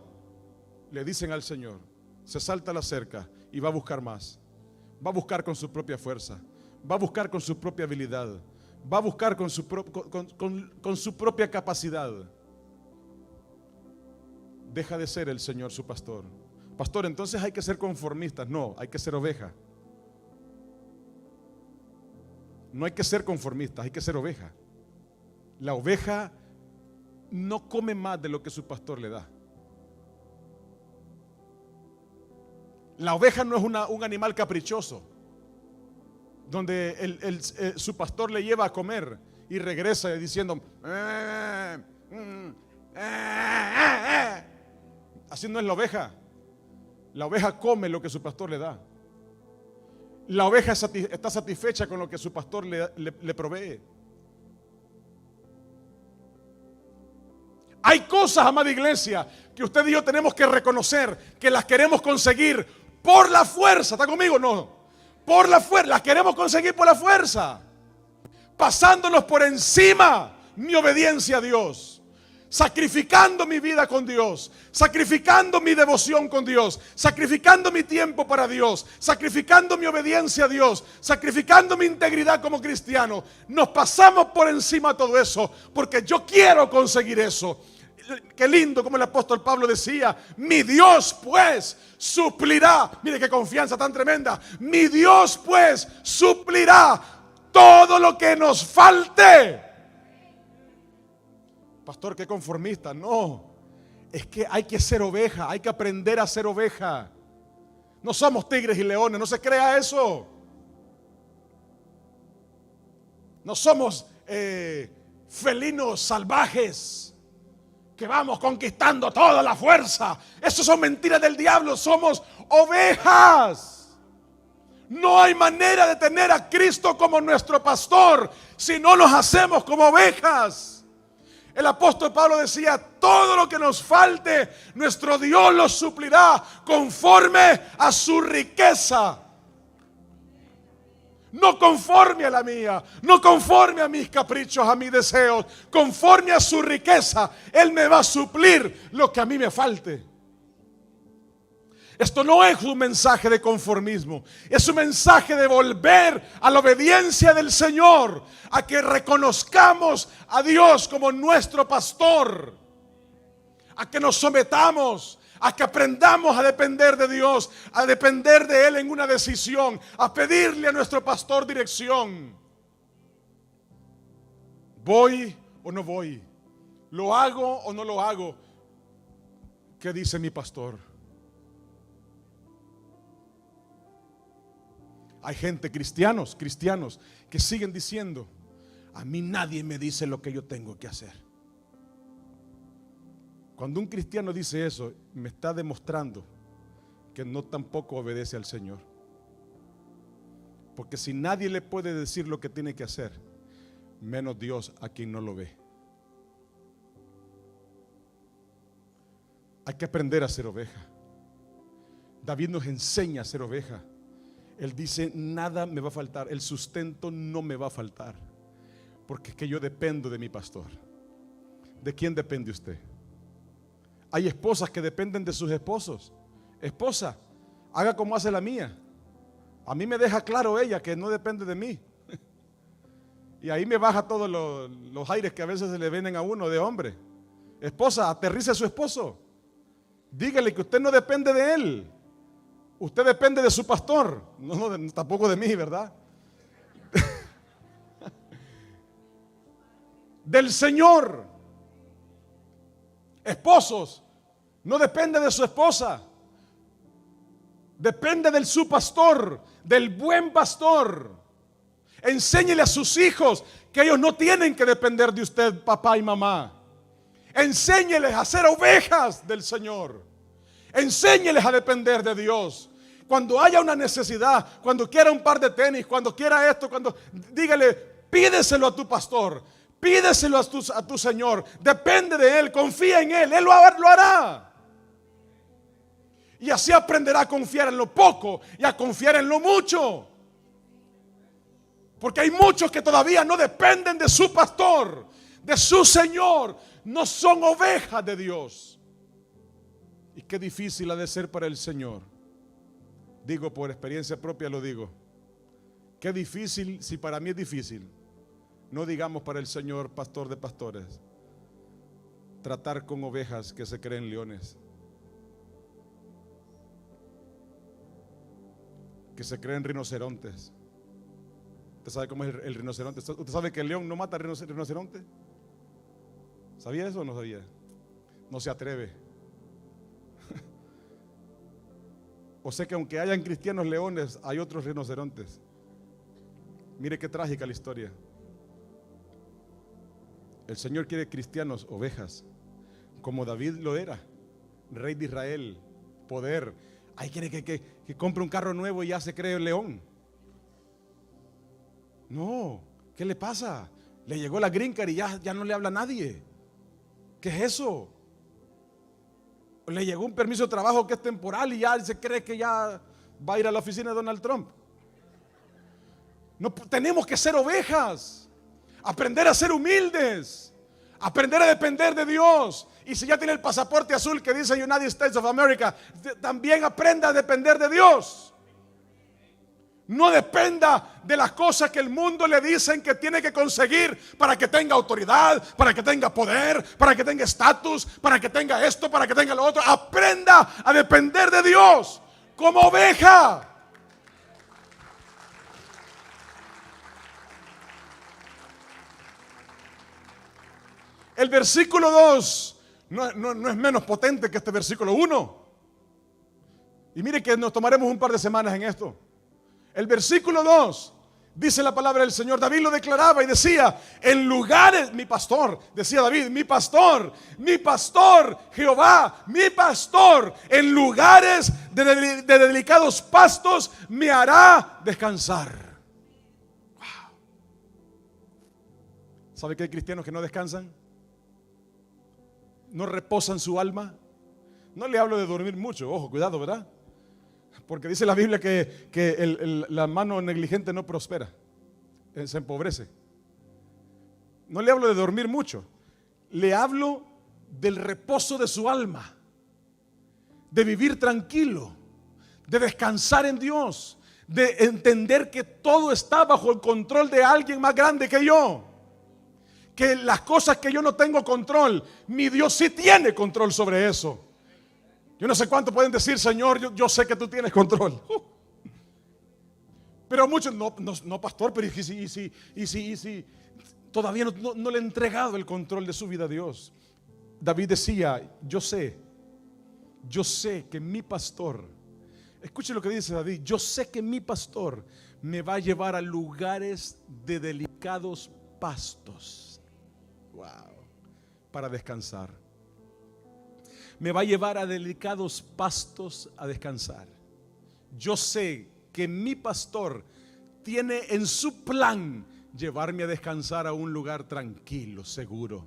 le dicen al Señor, se salta la cerca y va a buscar más. Va a buscar con su propia fuerza, va a buscar con su propia habilidad, va a buscar con su propia capacidad. Deja de ser el Señor su pastor. Pastor, entonces hay que ser conformistas. No, hay que ser oveja. No hay que ser conformistas, hay que ser oveja. La oveja no come más de lo que su pastor le da. La oveja no es un animal caprichoso, donde su pastor le lleva a comer y regresa diciendo, así no es la oveja. La oveja come lo que su pastor le da. La oveja está satisfecha con lo que su pastor le provee. Hay cosas, amada iglesia, que usted y yo tenemos que reconocer que las queremos conseguir por la fuerza. ¿Está conmigo? No. Por la fuerza. Las queremos conseguir por la fuerza. Pasándonos por encima mi obediencia a Dios. Sacrificando mi vida con Dios, sacrificando mi devoción con Dios, sacrificando mi tiempo para Dios, sacrificando mi obediencia a Dios, sacrificando mi integridad como cristiano. Nos pasamos por encima de todo eso porque yo quiero conseguir eso. Qué lindo como el apóstol Pablo decía, mi Dios pues suplirá. Mire qué confianza tan tremenda. Mi Dios pues suplirá todo lo que nos falte. Pastor, qué conformista. No, es que hay que ser oveja, hay que aprender a ser oveja. No somos tigres y leones, no se crea eso. No somos felinos salvajes que vamos conquistando toda la fuerza. Eso son mentiras del diablo, somos ovejas. No hay manera de tener a Cristo como nuestro pastor si no nos hacemos como ovejas. El apóstol Pablo decía, todo lo que nos falte, nuestro Dios lo suplirá conforme a su riqueza. No conforme a la mía, no conforme a mis caprichos, a mis deseos, conforme a su riqueza. Él me va a suplir lo que a mí me falte. Esto no es un mensaje de conformismo, es un mensaje de volver a la obediencia del Señor, a que reconozcamos a Dios como nuestro pastor, a que nos sometamos, a que aprendamos a depender de Dios, a depender de Él en una decisión, a pedirle a nuestro pastor dirección. ¿Voy o no voy? ¿Lo hago o no lo hago? ¿Qué dice mi pastor? Hay gente, cristianos que siguen diciendo, a mí nadie me dice lo que yo tengo que hacer. Cuando un cristiano dice eso, me está demostrando que no tampoco obedece al Señor. Porque si nadie le puede decir lo que tiene que hacer, menos Dios a quien no lo ve. Hay que aprender a ser oveja. David nos enseña a ser oveja. Él dice, nada me va a faltar, el sustento no me va a faltar, porque es que yo dependo de mi pastor. ¿De quién depende usted? Hay esposas que dependen de sus esposos. Esposa, haga como hace la mía. A mí me deja claro ella que no depende de mí. Y ahí me baja todos los aires que a veces se le vienen a uno de hombre. Esposa, aterrice a su esposo. Dígale que usted no depende de él. Usted depende de su pastor. No, tampoco de mí, ¿verdad? Del Señor. Esposos, no depende de su esposa. Depende del su pastor, del buen pastor. Enséñele a sus hijos que ellos no tienen que depender de usted, papá y mamá. Enséñeles a ser ovejas del Señor. Enséñeles a depender de Dios. Cuando haya una necesidad, cuando quiera un par de tenis, cuando quiera esto, dígale, pídeselo a tu pastor, pídeselo a tu Señor. Depende de Él, confía en Él lo hará. Y así aprenderá a confiar en lo poco y a confiar en lo mucho. Porque hay muchos que todavía no dependen de su pastor, de su Señor. No son ovejas de Dios. Y qué difícil ha de ser para el Señor. Digo, por experiencia propia lo digo. Qué difícil, si para mí es difícil, no digamos para el Señor, pastor de pastores, tratar con ovejas que se creen leones, que se creen rinocerontes. ¿Usted sabe cómo es el rinoceronte? ¿Usted sabe que el león no mata al rinoceronte? ¿Sabía eso o no sabía? No se atreve. O sea que aunque hayan cristianos leones, hay otros rinocerontes. Mire qué trágica la historia. El Señor quiere cristianos, ovejas, como David lo era, rey de Israel, poder. Hay quiere que compre un carro nuevo y ya se cree el león. No, ¿qué le pasa? Le llegó la green card y ya no le habla a nadie. ¿Qué es eso? Le llegó un permiso de trabajo que es temporal y ya se cree que ya va a ir a la oficina de Donald Trump. No, tenemos que ser ovejas, aprender a ser humildes, aprender a depender de Dios. Y si ya tiene el pasaporte azul que dice United States of America, también aprenda a depender de Dios. No dependa de las cosas que el mundo le dicen que tiene que conseguir para que tenga autoridad, para que tenga poder, para que tenga estatus, para que tenga esto, para que tenga lo otro. Aprenda a depender de Dios como oveja. El versículo 2 no es menos potente que este versículo 1. Y mire que nos tomaremos un par de semanas en esto. El versículo 2 dice la palabra del Señor. David lo declaraba y decía, en lugares, mi pastor, decía David, mi pastor, Jehová, mi pastor, en lugares de delicados pastos me hará descansar. Wow. ¿Sabe que hay cristianos que no descansan? No reposan su alma. No le hablo de dormir mucho, ojo, cuidado, ¿verdad? Porque dice la Biblia que la mano negligente no prospera, se empobrece. No le hablo de dormir mucho, le hablo del reposo de su alma, de vivir tranquilo, de descansar en Dios, de entender que todo está bajo el control de alguien más grande que yo. Que las cosas que yo no tengo control, mi Dios sí tiene control sobre eso. Yo no sé cuánto pueden decir, Señor, yo sé que tú tienes control. Pero muchos, no, pastor, pero y si todavía no le he entregado el control de su vida a Dios. David decía, yo sé que mi pastor, escuche lo que dice David, yo sé que mi pastor me va a llevar a lugares de delicados pastos. Wow, para descansar. Me va a llevar a delicados pastos a descansar. Yo sé que mi pastor tiene en su plan llevarme a descansar a un lugar tranquilo, seguro.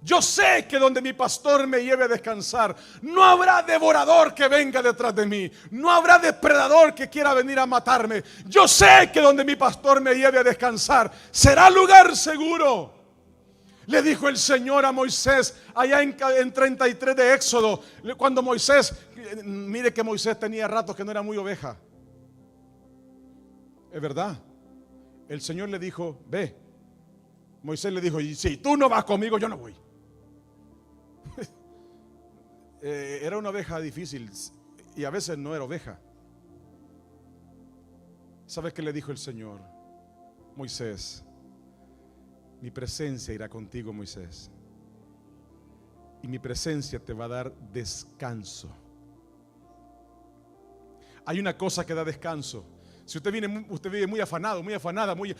Yo sé que donde mi pastor me lleve a descansar, no habrá devorador que venga detrás de mí, no habrá depredador que quiera venir a matarme. Yo sé que donde mi pastor me lleve a descansar, será lugar seguro. Le dijo el Señor a Moisés allá en 33 de Éxodo, cuando Moisés, mire que Moisés tenía ratos que no era muy oveja. Es verdad. El Señor le dijo, ve. Moisés le dijo, y si tú no vas conmigo, yo no voy. Era una oveja difícil y a veces no era oveja. ¿Sabes qué le dijo el Señor? Moisés, mi presencia irá contigo, Moisés, y mi presencia te va a dar descanso. Hay una cosa que da descanso. Si usted vive muy afanado, muy afanada, muy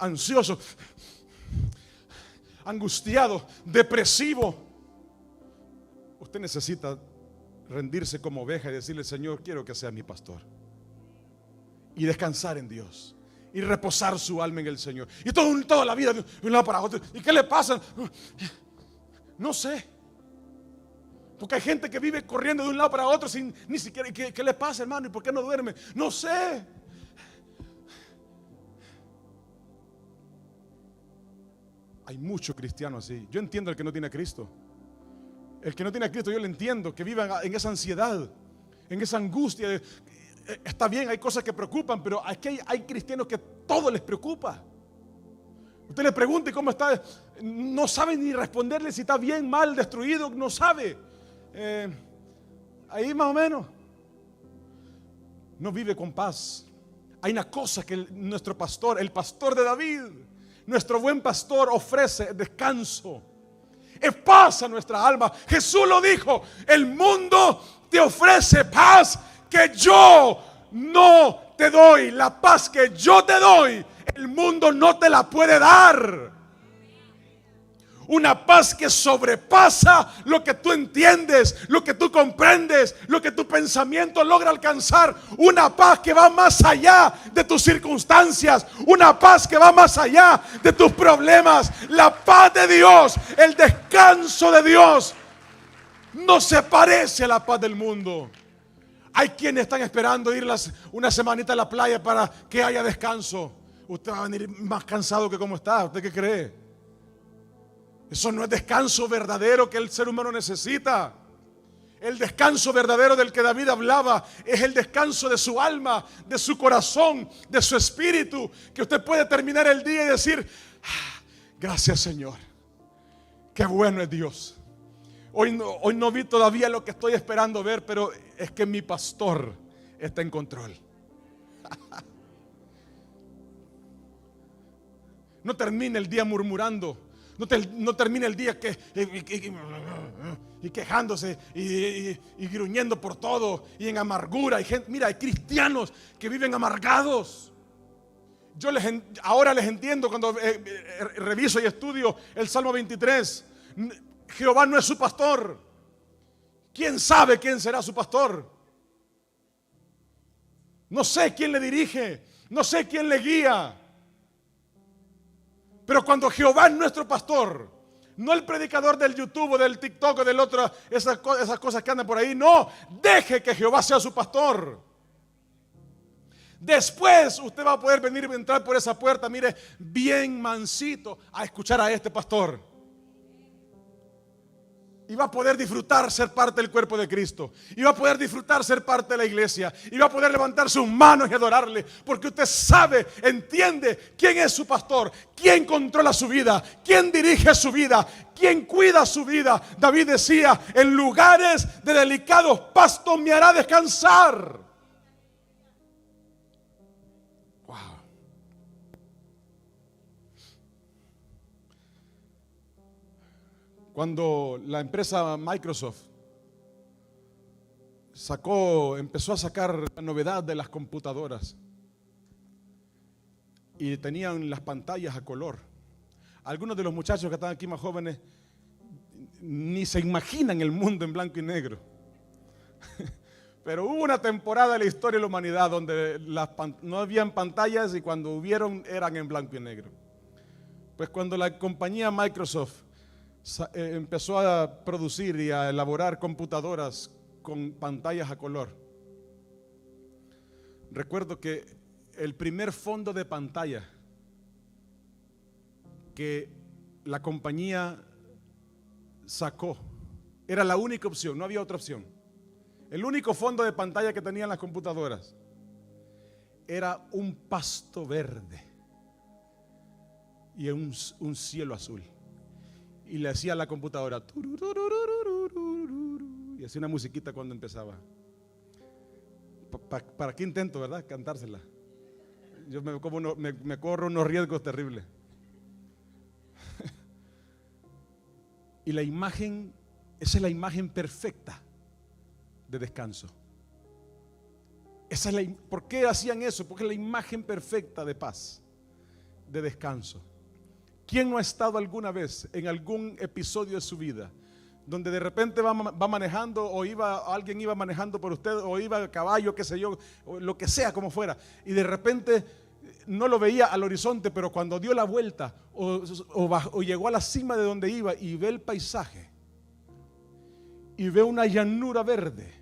ansioso, angustiado, depresivo, usted necesita rendirse como oveja y decirle: Señor, quiero que seas mi pastor, y descansar en Dios y reposar su alma en el Señor. Y toda la vida de un lado para otro. ¿Y qué le pasa? No sé. Porque hay gente que vive corriendo de un lado para otro sin ni siquiera. ¿Qué le pasa, hermano? ¿Y por qué no duerme? No sé. Hay muchos cristianos así. Yo entiendo el que no tiene a Cristo. El que no tiene a Cristo, yo lo entiendo, que viva en esa ansiedad, en esa angustia. Está bien, hay cosas que preocupan, pero aquí hay cristianos que todo les preocupa. Usted le pregunta cómo está, no sabe ni responderle si está bien, mal, destruido, no sabe. Ahí más o menos no vive con paz. Hay una cosa que nuestro pastor, el pastor de David, nuestro buen pastor, ofrece: descanso, es paz a nuestra alma. Jesús lo dijo: el mundo te ofrece paz que yo no te doy. La paz que yo te doy, el mundo no te la puede dar. Una paz que sobrepasa lo que tú entiendes, lo que tú comprendes, lo que tu pensamiento logra alcanzar. Una paz que va más allá de tus circunstancias. Una paz que va más allá de tus problemas. La paz de Dios, el descanso de Dios, no se parece a la paz del mundo. Hay quienes están esperando ir una semanita a la playa para que haya descanso. Usted va a venir más cansado que como está. ¿Usted qué cree? Eso no es descanso verdadero que el ser humano necesita. El descanso verdadero del que David hablaba es el descanso de su alma, de su corazón, de su espíritu. Que usted puede terminar el día y decir: gracias, Señor, qué bueno es Dios. Hoy no vi todavía lo que estoy esperando ver, pero es que mi pastor está en control. No termine el día murmurando. No termine el día y quejándose y gruñendo por todo y en amargura. Mira, hay cristianos que viven amargados. Ahora les entiendo cuando reviso y estudio el Salmo 23. Jehová no es su pastor. ¿Quién sabe quién será su pastor? No sé quién le dirige, no sé quién le guía. Pero cuando Jehová es nuestro pastor, no el predicador del YouTube o del TikTok o del otro, esas cosas que andan por ahí, no, deje que Jehová sea su pastor. Después usted va a poder venir a entrar por esa puerta, mire, bien mansito, a escuchar a este pastor. Y va a poder disfrutar ser parte del cuerpo de Cristo. Y va a poder disfrutar ser parte de la iglesia. Y va a poder levantar sus manos y adorarle. Porque usted sabe, entiende quién es su pastor. Quién controla su vida. Quién dirige su vida. Quién cuida su vida. David decía: en lugares de delicados pastos me hará descansar. Wow. Cuando la empresa Microsoft empezó a sacar la novedad de las computadoras y tenían las pantallas a color, algunos de los muchachos que están aquí más jóvenes ni se imaginan el mundo en blanco y negro. Pero hubo una temporada de la historia de la humanidad donde no habían pantallas y cuando hubieron eran en blanco y negro. Pues cuando la compañía Microsoft empezó a producir y a elaborar computadoras con pantallas a color, recuerdo que el primer fondo de pantalla que la compañía sacó era la única opción, no había otra opción. El único fondo de pantalla que tenían las computadoras era un pasto verde y un cielo azul. Y le decía a la computadora, y hacía una musiquita cuando empezaba. ¿Para qué intento, verdad? Cantársela. Yo me corro unos riesgos terribles. Y la imagen, esa es la imagen perfecta de descanso. ¿Por qué hacían eso? Porque es la imagen perfecta de paz, de descanso. ¿Quién no ha estado alguna vez en algún episodio de su vida donde de repente va manejando, o alguien iba manejando por usted, o iba a caballo, qué sé yo, o lo que sea, como fuera, y de repente no lo veía al horizonte, pero cuando dio la vuelta o llegó a la cima de donde iba y ve el paisaje y ve una llanura verde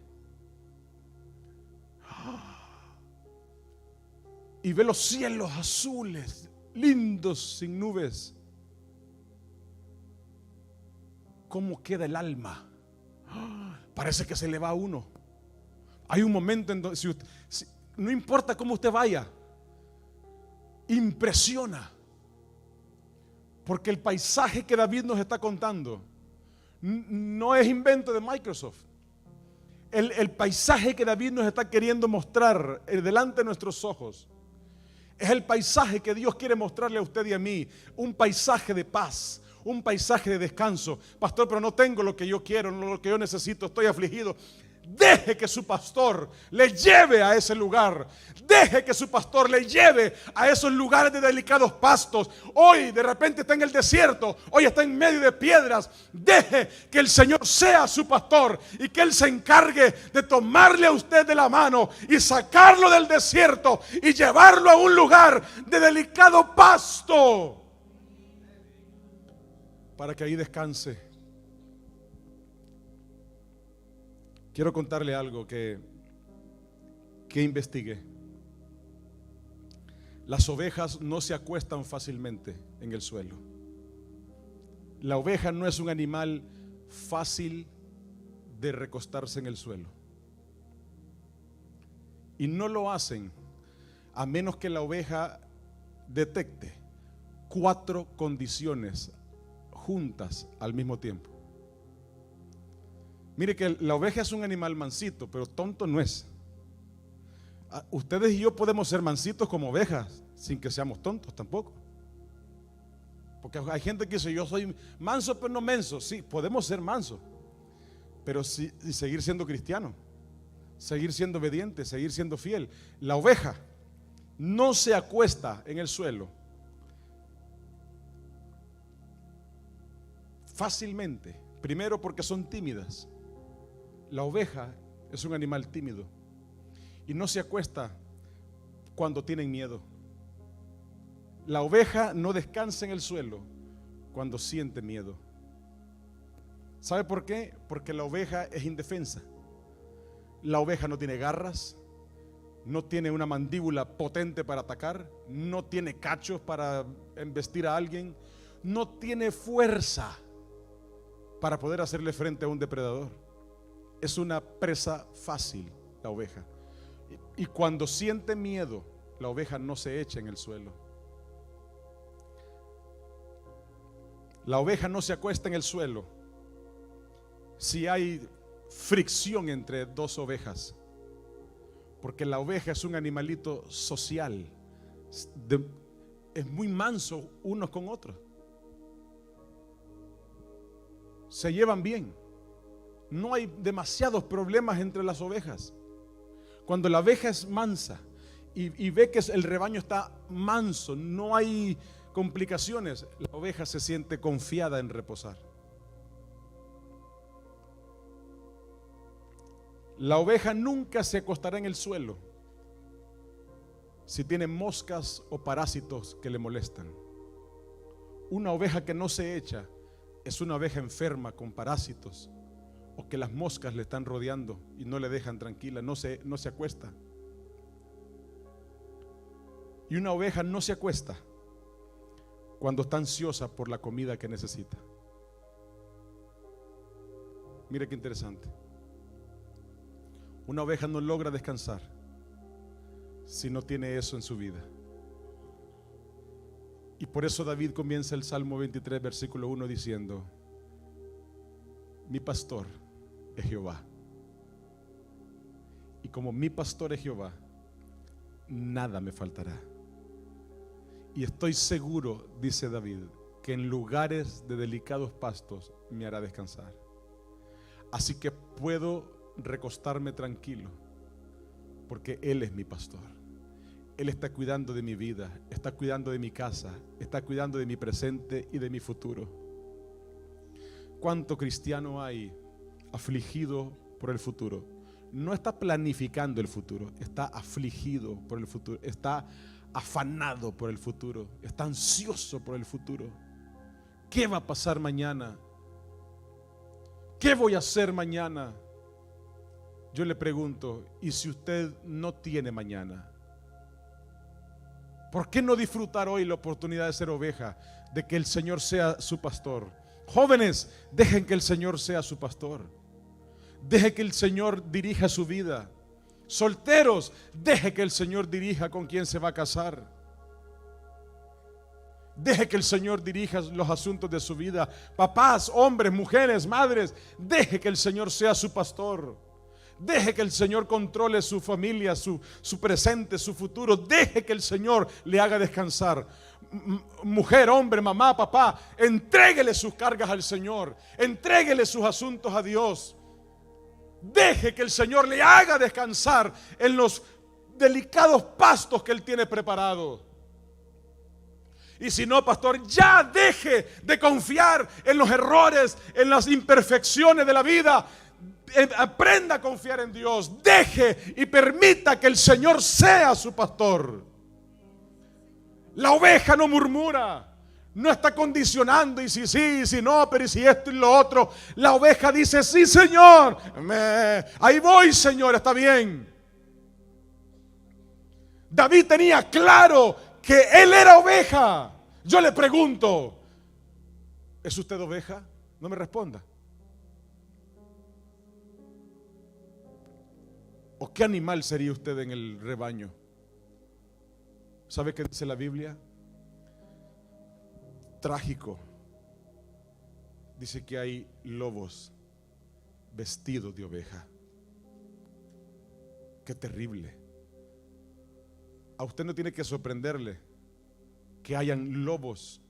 y ve los cielos azules, lindos, sin nubes, ¿cómo queda el alma? Parece que se le va a uno. Hay un momento en donde no importa cómo usted vaya, impresiona, porque el paisaje que David nos está contando no es invento de Microsoft. El paisaje que David nos está queriendo mostrar delante de nuestros ojos es el paisaje que Dios quiere mostrarle a usted y a mí. Un paisaje de paz, un paisaje de descanso. Pastor, pero no tengo lo que yo quiero, no lo que yo necesito, estoy afligido. Deje que su pastor le lleve a ese lugar. Deje que su pastor le lleve a esos lugares de delicados pastos. Hoy de repente está en el desierto, hoy está en medio de piedras. Deje que el Señor sea su pastor y que Él se encargue de tomarle a usted de la mano y sacarlo del desierto y llevarlo a un lugar de delicado pasto para que ahí descanse. Quiero contarle algo que investigué. Las ovejas no se acuestan fácilmente en el suelo. La oveja no es un animal fácil de recostarse en el suelo. Y no lo hacen a menos que la oveja detecte 4 condiciones juntas al mismo tiempo. Mire que la oveja es un animal mansito, pero tonto no es. Ustedes y yo podemos ser mansitos como ovejas sin que seamos tontos tampoco. Porque hay gente que dice, yo soy manso pero no menso. Sí, podemos ser mansos, pero sí, y seguir siendo cristiano, seguir siendo obediente, seguir siendo fiel. La oveja no se acuesta en el suelo fácilmente. Primero porque son tímidas. La oveja es un animal tímido y no se acuesta cuando tienen miedo. La oveja no descansa en el suelo cuando siente miedo. ¿Sabe por qué? Porque la oveja es indefensa. La oveja no tiene garras, no tiene una mandíbula potente para atacar, no tiene cachos para embestir a alguien, no tiene fuerza para poder hacerle frente a un depredador. Es una presa fácil la oveja. Y cuando siente miedo, la oveja no se echa en el suelo. La oveja no se acuesta en el suelo si hay fricción entre 2 ovejas, porque la oveja es un animalito social, es muy manso unos con otros, se llevan bien. No hay demasiados problemas entre las ovejas. Cuando la oveja es mansa y ve que el rebaño está manso, no hay complicaciones, la oveja se siente confiada en reposar. La oveja nunca se acostará en el suelo si tiene moscas o parásitos que le molestan. Una oveja que no se echa es una oveja enferma con parásitos, o que las moscas le están rodeando y no le dejan tranquila, no se acuesta. Y una oveja no se acuesta cuando está ansiosa por la comida que necesita. Mire qué interesante. Una oveja no logra descansar si no tiene eso en su vida. Y por eso David comienza el Salmo 23, versículo 1 diciendo: mi pastor es Jehová. Y como mi pastor es Jehová, nada me faltará. Y estoy seguro, dice David, que en lugares de delicados pastos me hará descansar. Así que puedo recostarme tranquilo, porque Él es mi pastor. Él está cuidando de mi vida, está cuidando de mi casa, está cuidando de mi presente y de mi futuro. ¿Cuánto cristiano hay afligido por el futuro? No está planificando el futuro, está afligido por el futuro, está afanado por el futuro, está ansioso por el futuro. ¿Qué va a pasar mañana? ¿Qué voy a hacer mañana? Yo le pregunto, ¿y si usted no tiene mañana? ¿Por qué no disfrutar hoy la oportunidad de ser oveja? De que el Señor sea su pastor. Jóvenes, dejen que el Señor sea su pastor. Deje que el Señor dirija su vida. Solteros, deje que el Señor dirija con quién se va a casar. Deje que el Señor dirija los asuntos de su vida. Papás, hombres, mujeres, madres, deje que el Señor sea su pastor. Deje que el Señor controle su familia, su presente, su futuro. Deje que el Señor le haga descansar. Mujer, hombre, mamá, papá, entréguele sus cargas al Señor. Entréguele sus asuntos a Dios. Deje que el Señor le haga descansar en los delicados pastos que Él tiene preparados. Y si no, pastor, ya deje de confiar en los errores, en las imperfecciones de la vida. Aprenda a confiar en Dios. Deje y permita que el Señor sea su pastor. La oveja no murmura, no está condicionando y si sí, y si no, pero y si esto y lo otro. La oveja dice: sí, Señor, ahí voy, Señor, está bien. David tenía claro que él era oveja. Yo le pregunto, ¿es usted oveja? No me responda. ¿O qué animal sería usted en el rebaño? ¿Sabe qué dice la Biblia? Trágico. Dice que hay lobos vestidos de oveja. Qué terrible. A usted no tiene que sorprenderle que hayan lobos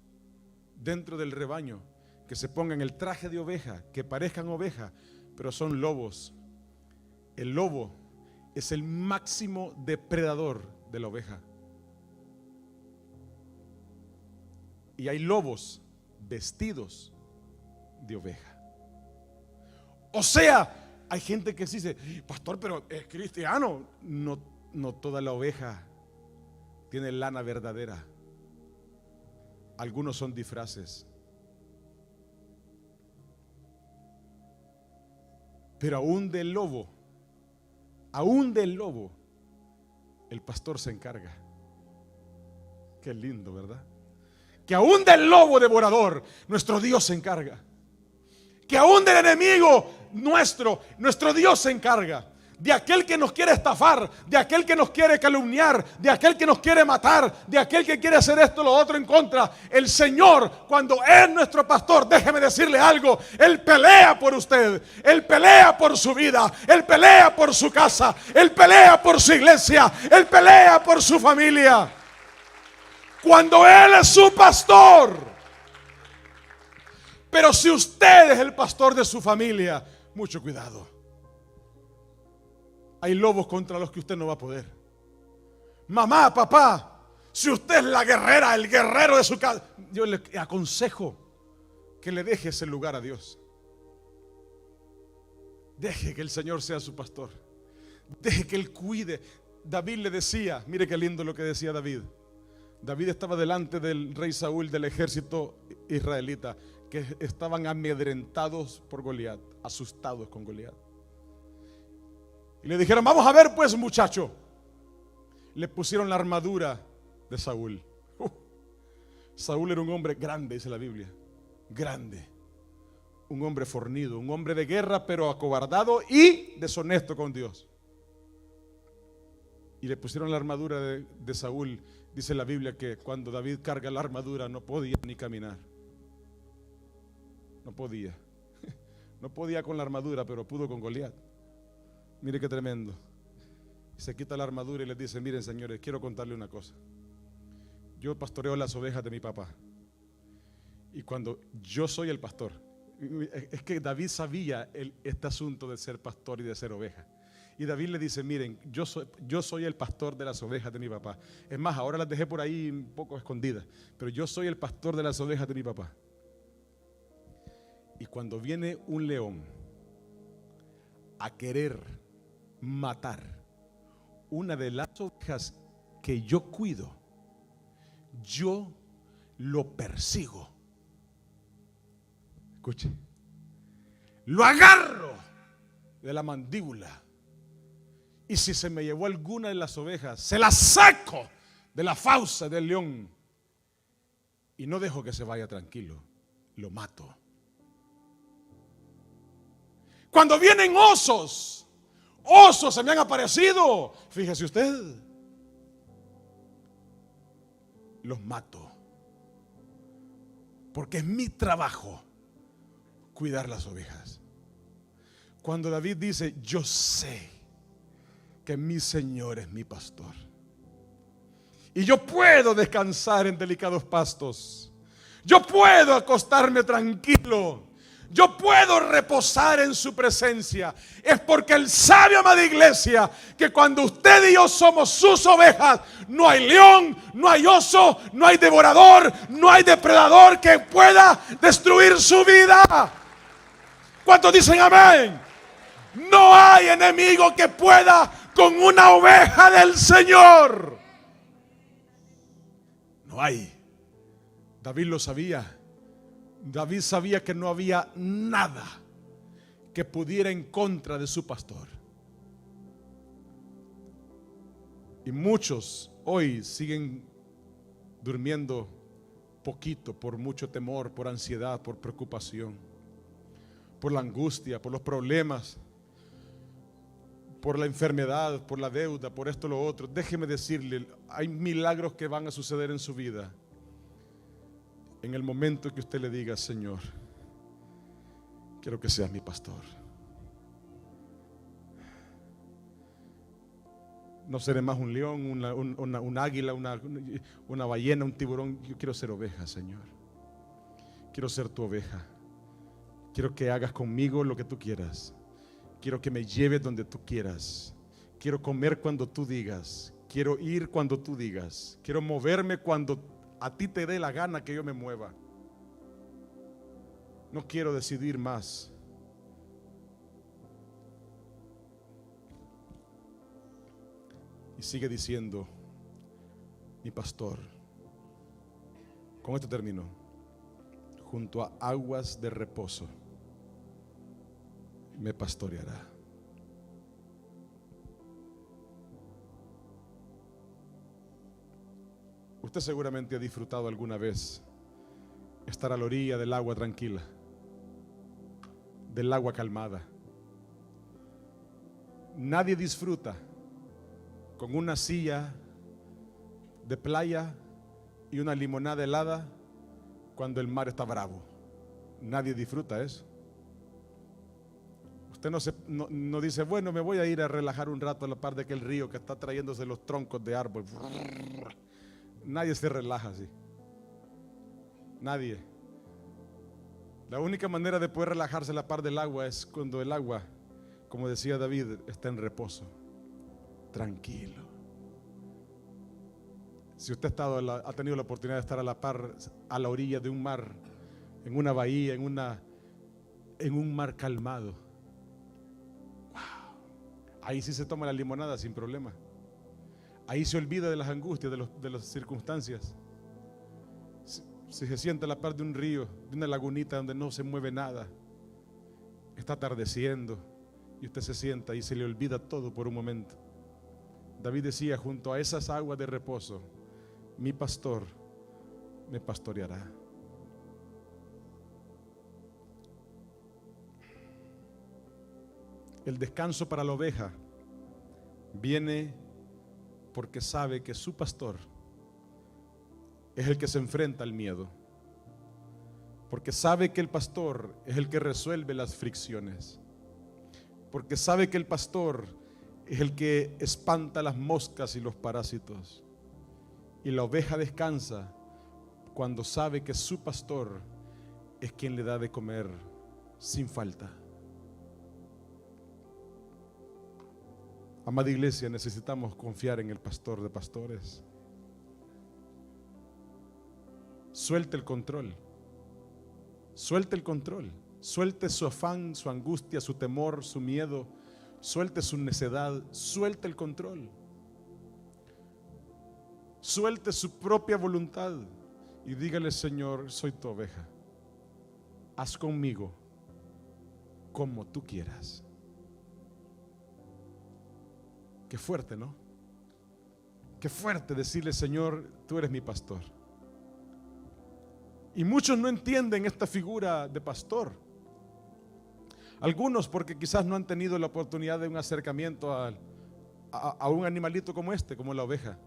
dentro del rebaño, que se pongan el traje de oveja, que parezcan oveja, pero son lobos. El lobo es el máximo depredador de la oveja. Y hay lobos vestidos de oveja. O sea, hay gente que dice: pastor, pero es cristiano. No toda la oveja tiene lana verdadera. Algunos son disfraces. Pero aún del lobo, el pastor se encarga. Qué lindo, ¿verdad? Que aún del lobo devorador, nuestro Dios se encarga. Que aún del enemigo nuestro Dios se encarga. De aquel que nos quiere estafar, de aquel que nos quiere calumniar, de aquel que nos quiere matar, de aquel que quiere hacer esto o lo otro en contra. El Señor, cuando es nuestro pastor, déjeme decirle algo: Él pelea por usted, Él pelea por su vida, Él pelea por su casa, Él pelea por su iglesia, Él pelea por su familia. Cuando Él es su pastor. Pero si usted es el pastor de su familia, mucho cuidado. Hay lobos contra los que usted no va a poder. Mamá, papá, si usted es la guerrera, el guerrero de su casa, yo le aconsejo que le deje ese lugar a Dios. Deje que el Señor sea su pastor. Deje que Él cuide. David le decía, mire qué lindo lo que decía David. David estaba delante del rey Saúl, del ejército israelita, que estaban amedrentados por Goliat, asustados con Goliat. Y le dijeron: vamos a ver pues, muchacho. Le pusieron la armadura de Saúl. Saúl era un hombre grande, dice la Biblia. Grande. Un hombre fornido, un hombre de guerra, pero acobardado y deshonesto con Dios. Y le pusieron la armadura de Saúl. Dice la Biblia que cuando David carga la armadura no podía ni caminar. No podía No podía con la armadura, pero pudo con Goliat. Mire qué tremendo. Se quita la armadura y les dice: miren, señores, quiero contarle una cosa. Yo pastoreo las ovejas de mi papá. Y cuando yo soy el pastor, es que David sabía este asunto de ser pastor y de ser oveja. Y David le dice: miren, yo soy el pastor de las ovejas de mi papá. Es más, ahora las dejé por ahí un poco escondidas, pero yo soy el pastor de las ovejas de mi papá. Y cuando viene un león a querer matar una de las ovejas que yo cuido, yo lo persigo. Escuche, lo agarro de la mandíbula, y si se me llevó alguna de las ovejas, se la saco de la fauce del león y no dejo que se vaya tranquilo, lo mato. Cuando vienen osos se me han aparecido, fíjese usted, los mato, porque es mi trabajo cuidar las ovejas. Cuando David dice: yo sé que mi Señor es mi pastor y yo puedo descansar en delicados pastos, yo puedo acostarme tranquilo, yo puedo reposar en su presencia, es porque Él sabe, amada iglesia, que cuando usted y yo somos sus ovejas, no hay león, no hay oso, no hay devorador, no hay depredador que pueda destruir su vida. ¿Cuántos dicen amén? No hay enemigo que pueda con una oveja del Señor. No hay. David lo sabía. David sabía que no había nada que pudiera en contra de su pastor. Y muchos hoy siguen durmiendo poquito por mucho temor, por ansiedad, por preocupación, por la angustia, por los problemas, por la enfermedad, por la deuda, por esto, lo otro. Déjeme decirle, hay milagros que van a suceder en su vida en el momento que usted le diga: Señor, quiero que seas mi pastor. No seré más un león, un águila, una ballena, un tiburón. Yo quiero ser oveja, Señor. Quiero ser tu oveja. Quiero que hagas conmigo lo que tú quieras. Quiero que me lleves donde tú quieras. Quiero comer cuando tú digas. Quiero ir cuando tú digas. Quiero moverme cuando a ti te dé la gana que yo me mueva. No quiero decidir más. Y sigue diciendo: mi pastor, con esto termino, junto a aguas de reposo me pastoreará. Usted seguramente ha disfrutado alguna vez estar a la orilla del agua tranquila, del agua calmada. Nadie disfruta con una silla de playa y una limonada helada cuando el mar está bravo. Nadie disfruta eso. Usted no dice: bueno, me voy a ir a relajar un rato a la par de aquel río que está trayéndose los troncos de árbol. Nadie se relaja así. Nadie. La única manera de poder relajarse a la par del agua es cuando el agua, como decía David, está en reposo, tranquilo. Si usted ha tenido la oportunidad de estar a la par, a la orilla de un mar, en una bahía, en un mar calmado, wow, ahí sí se toma la limonada sin problema. Ahí se olvida de las angustias, de las circunstancias. Si se sienta a la par de un río, de una lagunita donde no se mueve nada, está atardeciendo y usted se sienta y se le olvida todo por un momento. David decía: junto a esas aguas de reposo, mi pastor me pastoreará. El descanso para la oveja viene porque sabe que su pastor es el que se enfrenta al miedo. Porque sabe que el pastor es el que resuelve las fricciones. Porque sabe que el pastor es el que espanta las moscas y los parásitos. Y la oveja descansa cuando sabe que su pastor es quien le da de comer sin falta. Amada iglesia, necesitamos confiar en el pastor de pastores. Suelte el control. Suelte el control. Suelte su afán, su angustia, su temor, su miedo. Suelte su necedad. Suelte el control. Suelte su propia voluntad y dígale: Señor, soy tu oveja. Haz conmigo como tú quieras. Qué fuerte, ¿no? Qué fuerte decirle: Señor, tú eres mi pastor. Y muchos no entienden esta figura de pastor. Algunos porque quizás no han tenido la oportunidad de un acercamiento a un animalito como este, como la oveja.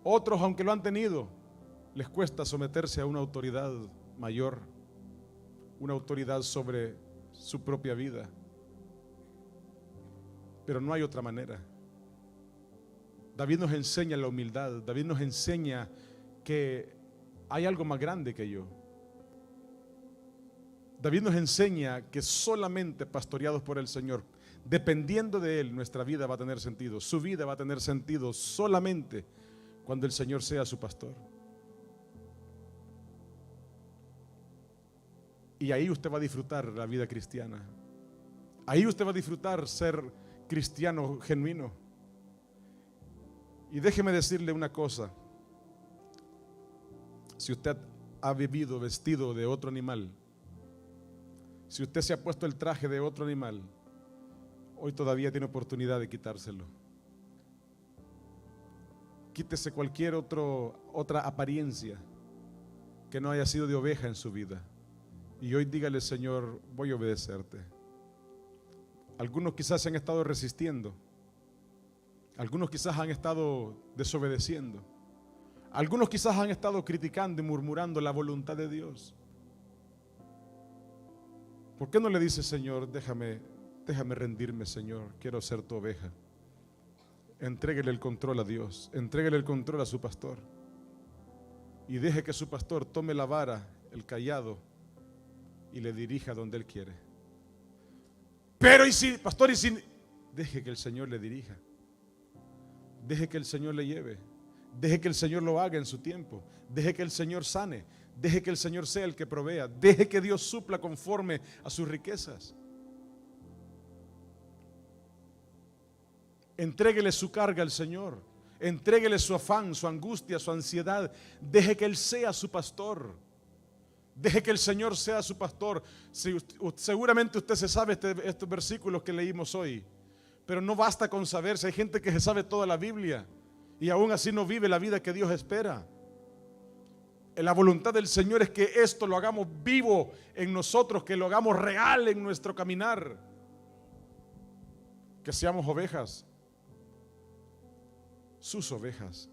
Otros, aunque lo han tenido, les cuesta someterse a una autoridad mayor, una autoridad sobre su propia vida. Pero no hay otra manera. David nos enseña la humildad. David nos enseña que hay algo más grande que yo. David nos enseña que solamente pastoreados por el Señor, dependiendo de Él, nuestra vida va a tener sentido. Su vida va a tener sentido solamente cuando el Señor sea su pastor. Y ahí usted va a disfrutar la vida cristiana. Ahí usted va a disfrutar ser cristiano genuino. Y déjeme decirle una cosa: si usted ha vivido vestido de otro animal, si usted se ha puesto el traje de otro animal, hoy todavía tiene oportunidad de quitárselo. Quítese cualquier otra apariencia que no haya sido de oveja en su vida. Y hoy dígale: Señor, voy a obedecerte. Algunos quizás se han estado resistiendo. Algunos quizás han estado desobedeciendo. Algunos quizás han estado criticando y murmurando la voluntad de Dios. ¿Por qué no le dice: Señor, déjame rendirme, Señor, quiero ser tu oveja? Entréguele el control a Dios, entréguele el control a su pastor y deje que su pastor tome la vara, el cayado, y le dirija donde Él quiere. Pero y si, pastor, deje que el Señor le dirija, deje que el Señor le lleve, deje que el Señor lo haga en su tiempo, deje que el Señor sane, deje que el Señor sea el que provea, deje que Dios supla conforme a sus riquezas. Entréguele su carga al Señor, entréguele su afán, su angustia, su ansiedad. Deje que Él sea su pastor, deje que el Señor sea su pastor. Seguramente usted se sabe estos versículos que leímos hoy, pero no basta con saberse. Hay gente que se sabe toda la Biblia y aún así no vive la vida que Dios espera. La voluntad del Señor es que esto lo hagamos vivo en nosotros, que lo hagamos real en nuestro caminar, que seamos ovejas, sus ovejas.